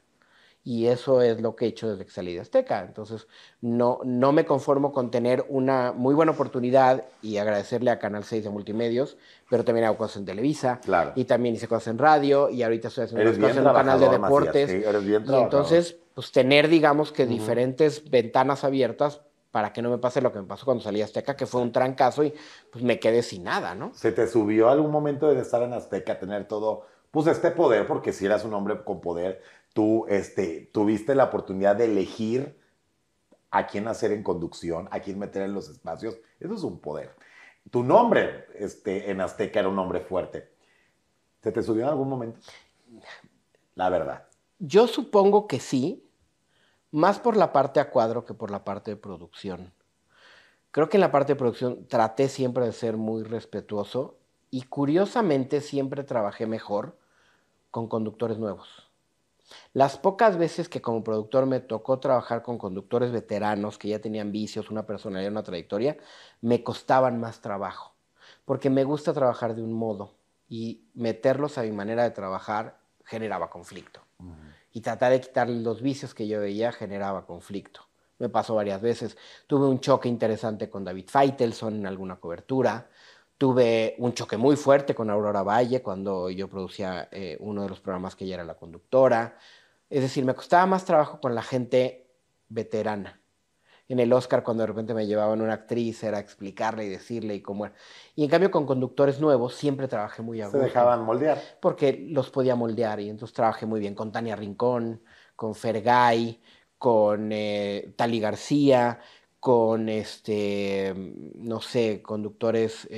Y eso es lo que he hecho desde que salí de Azteca. Entonces, no me conformo con tener una muy buena oportunidad y agradecerle a Canal 6 de Multimedios, pero también hago cosas en Televisa. Claro. Y también hice cosas en radio y ahorita estoy haciendo Eres cosas en un canal de deportes. Macías, sí, eres bien y entonces, pues tener, digamos que diferentes ventanas abiertas para que no me pase lo que me pasó cuando salí a Azteca, que fue un trancazo y pues me quedé sin nada, ¿no? ¿Se te subió algún momento de estar en Azteca, tener todo, pues este poder, porque si eras un hombre con poder, tú tuviste la oportunidad de elegir a quién hacer en conducción, a quién meter en los espacios? Eso es un poder. Tu nombre en Azteca era un nombre fuerte. ¿Se te subió en algún momento? La verdad. Yo supongo que sí, más por la parte a cuadro que por la parte de producción. Creo que en la parte de producción traté siempre de ser muy respetuoso y curiosamente siempre trabajé mejor con conductores nuevos. Las pocas veces que como productor me tocó trabajar con conductores veteranos que ya tenían vicios, una personalidad, una trayectoria, me costaban más trabajo, porque me gusta trabajar de un modo y meterlos a mi manera de trabajar generaba conflicto. Y tratar de quitarle los vicios que yo veía generaba conflicto. Me pasó varias veces. Tuve un choque interesante con David Feitelson en alguna cobertura. Tuve un choque muy fuerte con Aurora Valle cuando yo producía uno de los programas que ella era la conductora. Es decir, me costaba más trabajo con la gente veterana. En el Oscar, cuando de repente me llevaban una actriz, era explicarle y decirle y cómo era. Y en cambio, con conductores nuevos, siempre trabajé muy a gusto. Se dejaban moldear. Porque los podía moldear y entonces trabajé muy bien con Tania Rincón, con Fergay, con Tali García, con no sé, conductores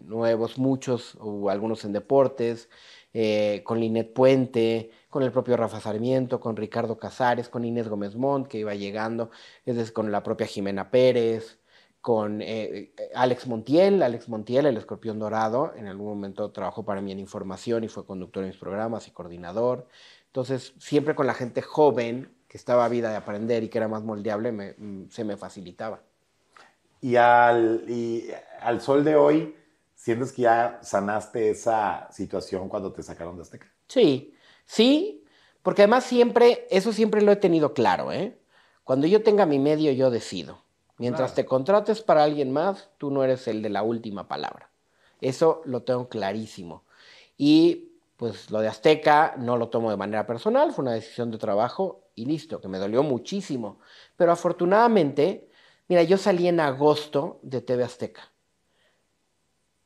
nuevos, muchos, o algunos en deportes, con Linet Puente, con el propio Rafa Sarmiento, con Ricardo Casares, con Inés Gómez Montt, que iba llegando, es decir, con la propia Jimena Pérez, con Alex Montiel, el escorpión dorado, en algún momento trabajó para mí en información y fue conductor de mis programas y coordinador. Entonces, siempre con la gente joven que estaba ávida de aprender y que era más moldeable, se me facilitaba. Y al sol de hoy, ¿sientes que ya sanaste esa situación cuando te sacaron de Azteca? Sí, sí, porque además eso siempre lo he tenido claro, ¿eh? Cuando yo tenga mi medio, yo decido. Mientras te contrates para alguien más, tú no eres el de la última palabra. Eso lo tengo clarísimo. Y pues lo de Azteca no lo tomo de manera personal, fue una decisión de trabajo y listo, que me dolió muchísimo. Pero afortunadamente, mira, yo salí en agosto de TV Azteca.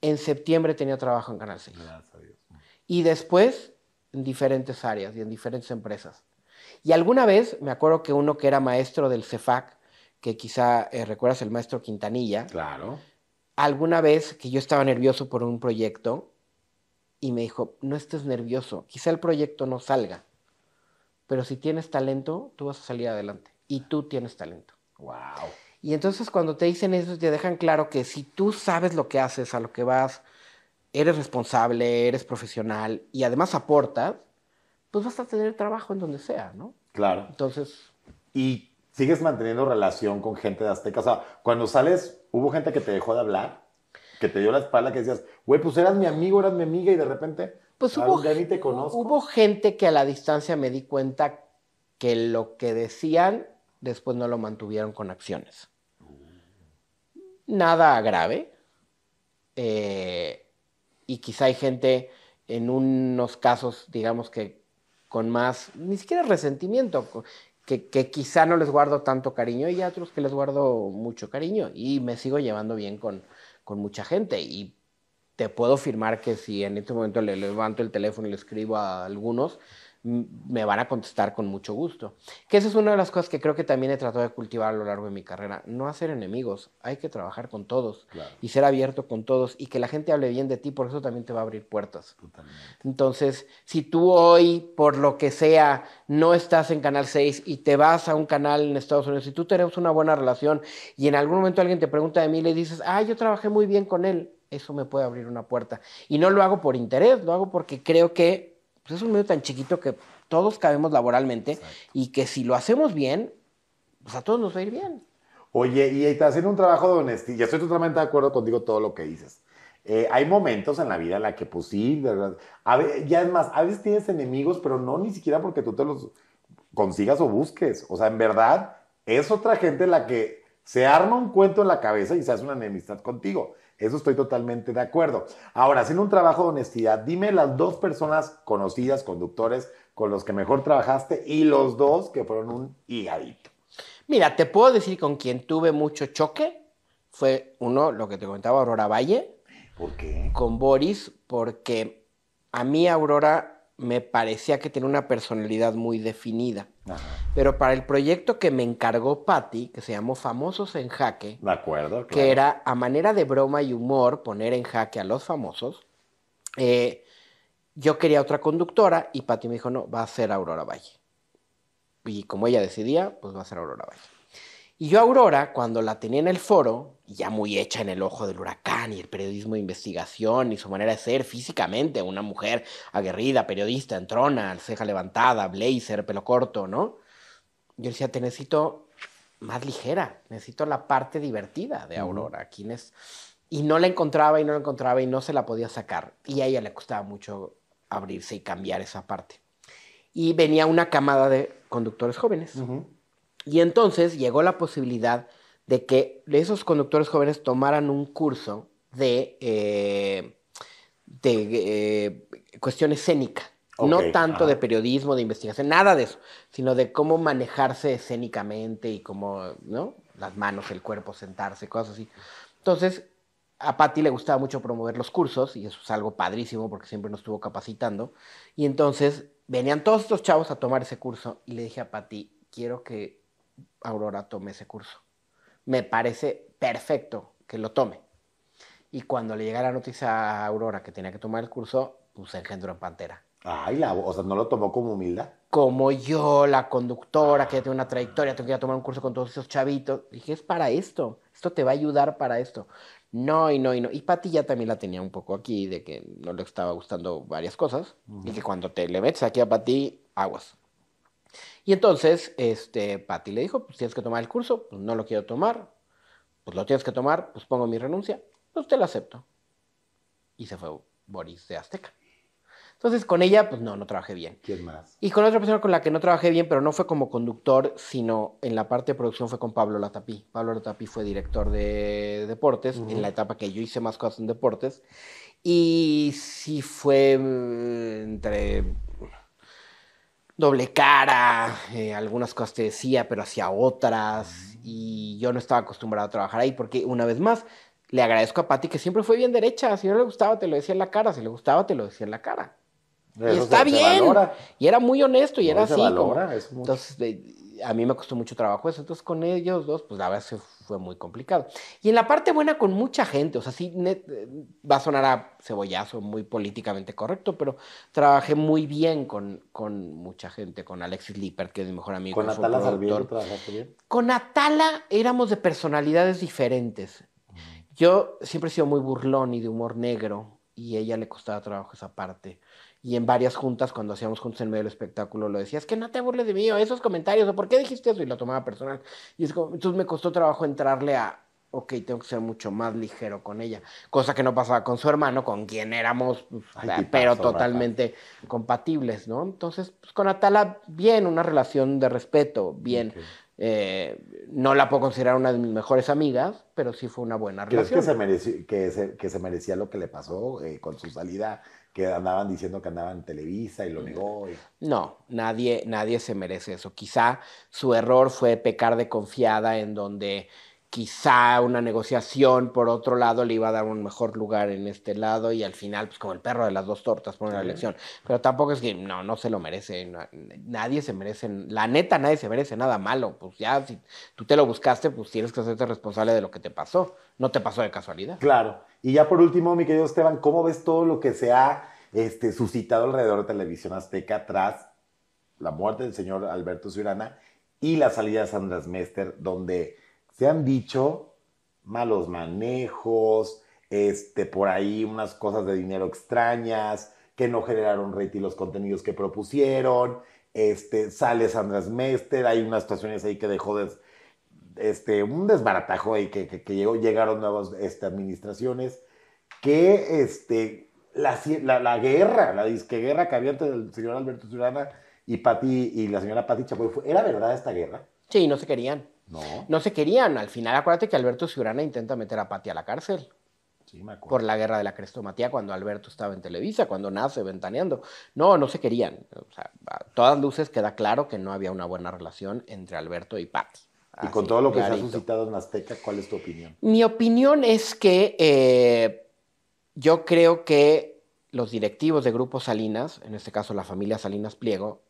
en septiembre tenía trabajo en Canal 6. Gracias a Dios. Y después en diferentes áreas y en diferentes empresas. Y alguna vez, me acuerdo que uno que era maestro del CEFAC, que quizá recuerdas el maestro Quintanilla, Claro. alguna vez que yo estaba nervioso por un proyecto y me dijo, no estés nervioso, quizá el proyecto no salga, pero si tienes talento, tú vas a salir adelante. Y tú tienes talento. Wow. Y entonces cuando te dicen eso, te dejan claro que si tú sabes lo que haces, a lo que vas, eres responsable, eres profesional y además aportas, pues vas a tener trabajo en donde sea, ¿no? Claro. Entonces, ¿Y sigues manteniendo relación con gente de Azteca? O sea, cuando sales, ¿hubo gente que te dejó de hablar? Que te dio la espalda, que decías, güey, pues eras mi amigo, eras mi amiga, y de repente, pues algún día ni te conozco. hubo gente que a la distancia me di cuenta que lo que decían después no lo mantuvieron con acciones. Nada grave. Y quizá hay gente en unos casos, digamos que con más, ni siquiera resentimiento, que quizá no les guardo tanto cariño y hay otros que les guardo mucho cariño y me sigo llevando bien con mucha gente y te puedo afirmar que si en este momento le levanto el teléfono y le escribo a algunos, me van a contestar con mucho gusto. Que esa es una de las cosas que creo que también he tratado de cultivar a lo largo de mi carrera. No hacer enemigos, hay que trabajar con todos Claro. y ser abierto con todos y que la gente hable bien de ti, por eso también te va a abrir puertas. Totalmente. Entonces, si tú hoy, por lo que sea, no estás en Canal 6 y te vas a un canal en Estados Unidos y tú tenemos una buena relación y en algún momento alguien te pregunta de mí y le dices, yo trabajé muy bien con él, eso me puede abrir una puerta. Y no lo hago por interés, lo hago porque creo que pues, es un medio tan chiquito que todos cabemos laboralmente. Exacto. Y que si lo hacemos bien, pues a todos nos va a ir bien. Oye, y te haciendo un trabajo de honestidad, y estoy totalmente de acuerdo contigo todo lo que dices. Hay momentos en la vida en la que, pues sí, de verdad, ya es más, a veces tienes enemigos, pero no ni siquiera porque tú te los consigas o busques. O sea, en verdad, es otra gente la que se arma un cuento en la cabeza y se hace una enemistad contigo. Eso estoy totalmente de acuerdo. Ahora, haciendo un trabajo de honestidad, dime las 2 personas conocidas, conductores, con los que mejor trabajaste y los 2 que fueron un higadito. Mira, te puedo decir con quien tuve mucho choque. Fue uno, lo que te comentaba, Aurora Valle. ¿Por qué? Con Boris, porque a mí Aurora me parecía que tenía una personalidad muy definida. Ajá. Pero para el proyecto que me encargó Patty, que se llamó Famosos en Jaque, de acuerdo, claro. Que era a manera de broma y humor poner en jaque a los famosos, yo quería otra conductora y Patty me dijo, no, va a ser Aurora Valle. Y como ella decidía, pues va a ser Aurora Valle. Y yo a Aurora, cuando la tenía en el foro, ya muy hecha en el ojo del huracán y el periodismo de investigación y su manera de ser físicamente, una mujer aguerrida, periodista, entrona, ceja levantada, blazer, pelo corto, ¿no? Yo decía, te necesito más ligera, necesito la parte divertida de Aurora. Y no la encontraba y no la encontraba y no se la podía sacar. Y a ella le costaba mucho abrirse y cambiar esa parte. Y venía una camada de conductores jóvenes. Y entonces llegó la posibilidad de que esos conductores jóvenes tomaran un curso de cuestión escénica. Okay, no tanto de periodismo, de investigación, nada de eso, sino de cómo manejarse escénicamente y cómo, ¿no? Las manos, el cuerpo, sentarse, cosas así. Entonces, a Patty le gustaba mucho promover los cursos y eso es algo padrísimo porque siempre nos estuvo capacitando. Y entonces venían todos estos chavos a tomar ese curso y le dije a Patty, quiero que Aurora tome ese curso. Me parece perfecto que lo tome. Y cuando le llega la noticia a Aurora que tenía que tomar el curso, pues se engendró en pantera. Ay, o sea, ¿no lo tomó como humildad? Como yo, la conductora, que ya tiene una trayectoria, tengo que ir a tomar un curso con todos esos chavitos. Dije, es para esto. Esto te va a ayudar para esto. No. Y Pati ya también la tenía un poco aquí, de que no le estaba gustando varias cosas. Y que cuando te le metes aquí a Pati, aguas. Y entonces, Pati le dijo, pues tienes que tomar el curso. Pues no lo quiero tomar. Pues lo tienes que tomar. Pues pongo mi renuncia. Pues te lo acepto. Y se fue Boris de Azteca. Entonces, con ella, pues no trabajé bien. ¿Quién más? Y con otra persona con la que no trabajé bien, pero no fue como conductor, sino en la parte de producción fue con Pablo Latapí. Pablo Latapí fue director de deportes, en la etapa que yo hice más cosas en deportes. Y sí fue entre doble cara, algunas cosas te decía, pero hacía otras. Y yo no estaba acostumbrado a trabajar ahí porque, una vez más, le agradezco a Pati que siempre fue bien derecha. Si no le gustaba, te lo decía en la cara. Si le gustaba, te lo decía en la cara. Y Eso está se bien. valora. Y era muy honesto y No, era y se así como... valora, es mucho. Entonces, a mí me costó mucho trabajo eso. Entonces, con ellos dos, pues la verdad se fue muy complicado. Y en la parte buena, con mucha gente. O sea, sí, va a sonar a cebollazo, muy políticamente correcto, pero trabajé muy bien con mucha gente. Con Alexis Lippert, que es mi mejor amigo ¿Con y fue Atala Sarmiento productor. trabajaste bien? Con Atala éramos de personalidades diferentes. Yo siempre he sido muy burlón y de humor negro, y a ella le costaba trabajo esa parte. Y en varias juntas, cuando hacíamos juntas en medio del espectáculo, lo decía, es que no te burles de mí, o esos comentarios, o por qué dijiste eso, y lo tomaba personal. Y es como, entonces me costó trabajo entrarle a, ok, tengo que ser mucho más ligero con ella, cosa que no pasaba con su hermano, con quien éramos, pues, Ay, pero tipazo, Rafa. totalmente compatibles, ¿no? Entonces, pues, con Atala, bien, una relación de respeto, bien. Ok. No la puedo considerar una de mis mejores amigas, pero sí fue una buena ¿Crees que relación. que se merecía lo que le pasó con su salida? Que andaban diciendo que andaba en Televisa y lo negó. No, nadie se merece eso. Quizá su error fue pecar de confiada en donde quizá una negociación por otro lado le iba a dar un mejor lugar en este lado y al final, pues como el perro de las dos tortas pone Sí. la elección. Pero tampoco es que no se lo merece. Nadie se merece, la neta, nadie se merece nada malo. Pues ya, si tú te lo buscaste, pues tienes que hacerte responsable de lo que te pasó. No te pasó de casualidad. Claro. Y ya por último, mi querido Esteban, ¿cómo ves todo lo que se ha suscitado alrededor de Televisión Azteca tras la muerte del señor Alberto Ciurana y la salida de Sandra Mester, donde se han dicho malos manejos, por ahí unas cosas de dinero extrañas, que no generaron rating los contenidos que propusieron, sale Sandra Mester, hay unas situaciones ahí que dejó un desbaratajo ahí que llegaron nuevas administraciones, que la guerra, la disque guerra que había entre el señor Alberto Ciurana y la señora Pati Chapoy, ¿era verdad esta guerra? Sí, no se querían. No, No se querían. Al final, acuérdate que Alberto Ciurana intenta meter a Pati a la cárcel sí me por acuerdo. la guerra de la crestomatía cuando Alberto estaba en Televisa, cuando nace ventaneando. No se querían. O sea, a todas luces queda claro que no había una buena relación entre Alberto y Pati. Y con Así, todo lo que se ha clarito. suscitado en Azteca, ¿cuál es tu opinión? Mi opinión es que yo creo que los directivos de Grupo Salinas, en este caso la familia Salinas Pliego,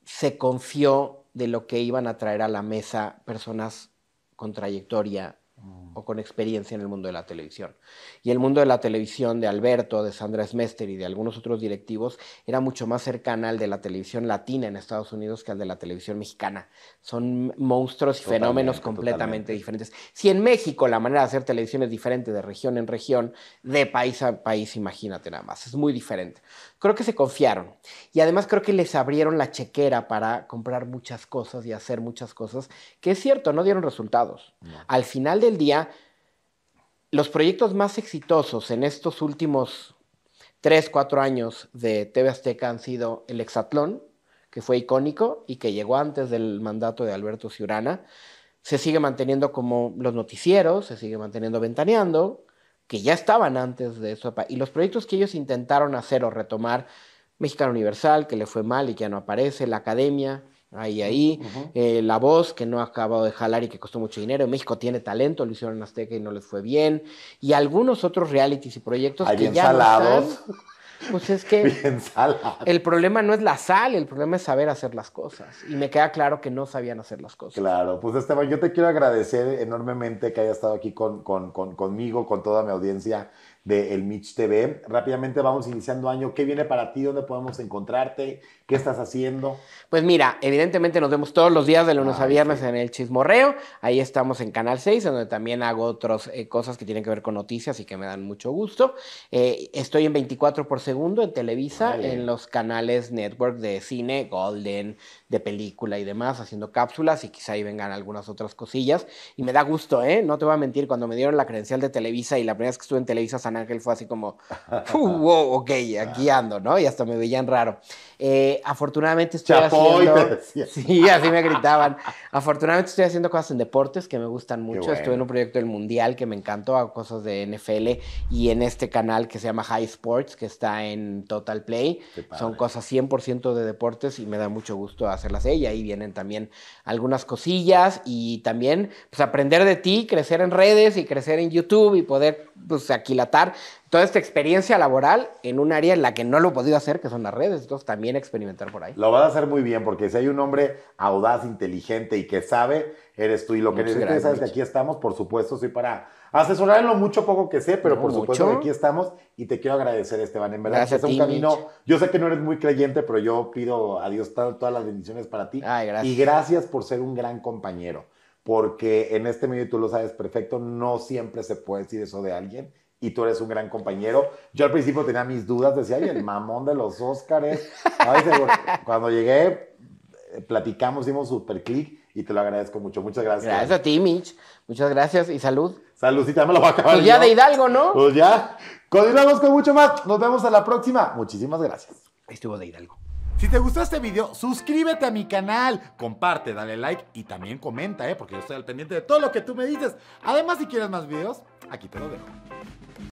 se confió de lo que iban a traer a la mesa personas con trayectoria o con experiencia en el mundo de la televisión. Y el mundo de la televisión de Alberto, de Sandra Smester y de algunos otros directivos era mucho más cercana al de la televisión latina en Estados Unidos que al de la televisión mexicana. Son monstruos y fenómenos Totalmente, completamente totalmente. diferentes. Si en México la manera de hacer televisión es diferente de región en región, de país a país, imagínate nada más, es muy diferente. Creo que se confiaron. Y además creo que les abrieron la chequera para comprar muchas cosas y hacer muchas cosas, que es cierto, no dieron resultados. No. Al final del día, los proyectos más exitosos en estos últimos 3, 4 años de TV Azteca han sido el Hexatlón, que fue icónico y que llegó antes del mandato de Alberto Ciurana. Se sigue manteniendo como los noticieros, se sigue manteniendo Ventaneando, que ya estaban antes de eso. Y los proyectos que ellos intentaron hacer o retomar, Mexicano Universal, que le fue mal y que ya no aparece, La Academia, ahí, Uh-huh. La Voz, que no ha acabado de jalar y que costó mucho dinero. México tiene talento, lo hicieron en Azteca y no les fue bien. Y algunos otros realities y proyectos Hay que bien ya no están, salados, pues es que bien salados. el problema no es la sal, el problema es saber hacer las cosas. Y me queda claro que no sabían hacer las cosas. Claro, pues Esteban, yo te quiero agradecer enormemente que hayas estado aquí conmigo, con toda mi audiencia de El Mitch TV. Rápidamente vamos iniciando año. ¿Qué viene para ti? ¿Dónde podemos encontrarte? ¿Qué estás haciendo? Pues mira, evidentemente nos vemos todos los días de lunes a Ay, viernes sí. en el Chismorreo. Ahí estamos en Canal 6, en donde también hago otras cosas que tienen que ver con noticias y que me dan mucho gusto. Estoy en 24 por segundo en Televisa, en Órale. los canales network de cine, Golden, de película y demás, haciendo cápsulas y quizá ahí vengan algunas otras cosillas. Y me da gusto, ¿eh? No te voy a mentir, cuando me dieron la credencial de Televisa y la primera vez que estuve en Televisa San San Ángel fue así como, wow, ok, aquí ando, ¿no? Y hasta me veían raro. Afortunadamente estoy Chapoy, haciendo... te decía. Sí, así me gritaban. Afortunadamente estoy haciendo cosas en deportes que me gustan mucho. Bueno. Estuve en un proyecto del Mundial que me encantó, hago cosas de NFL y en este canal que se llama High Sports, que está en Total Play. Son cosas 100% de deportes y me da mucho gusto hacerlas. Y ahí vienen también algunas cosillas y también pues, aprender de ti, crecer en redes y crecer en YouTube y poder pues, aquilatar toda esta experiencia laboral en un área en la que no lo he podido hacer, que son las redes. Entonces también experimentar por ahí. Lo vas a hacer muy bien, porque si hay un hombre audaz, inteligente y que sabe, eres tú. Y lo que necesites, sabes que aquí estamos, por supuesto, sí, para asesorar en lo mucho poco que sé, pero por supuesto que aquí estamos y te quiero agradecer, Esteban. En verdad, gracias que es un camino. Yo sé que no eres muy creyente, pero yo pido a Dios todas las bendiciones para ti. Ay, gracias. Y gracias por ser un gran compañero, porque en este medio, tú lo sabes perfecto, no siempre se puede decir eso de alguien. Y tú eres un gran compañero. Yo al principio tenía mis dudas, decía, ay, el mamón de los Óscares. Ay, cuando llegué, platicamos, hicimos super clic y te lo agradezco mucho. Muchas gracias. Gracias a ti, Mitch. Muchas gracias y salud. Saludcita, me lo voy a acabar. Pues ya de Hidalgo, ¿no? Pues ya. Continuamos con mucho más. Nos vemos a la próxima. Muchísimas gracias. Estuvo de Hidalgo. Si te gustó este video, suscríbete a mi canal, comparte, dale like y también comenta, porque yo estoy al pendiente de todo lo que tú me dices. Además, si quieres más videos, aquí te lo dejo.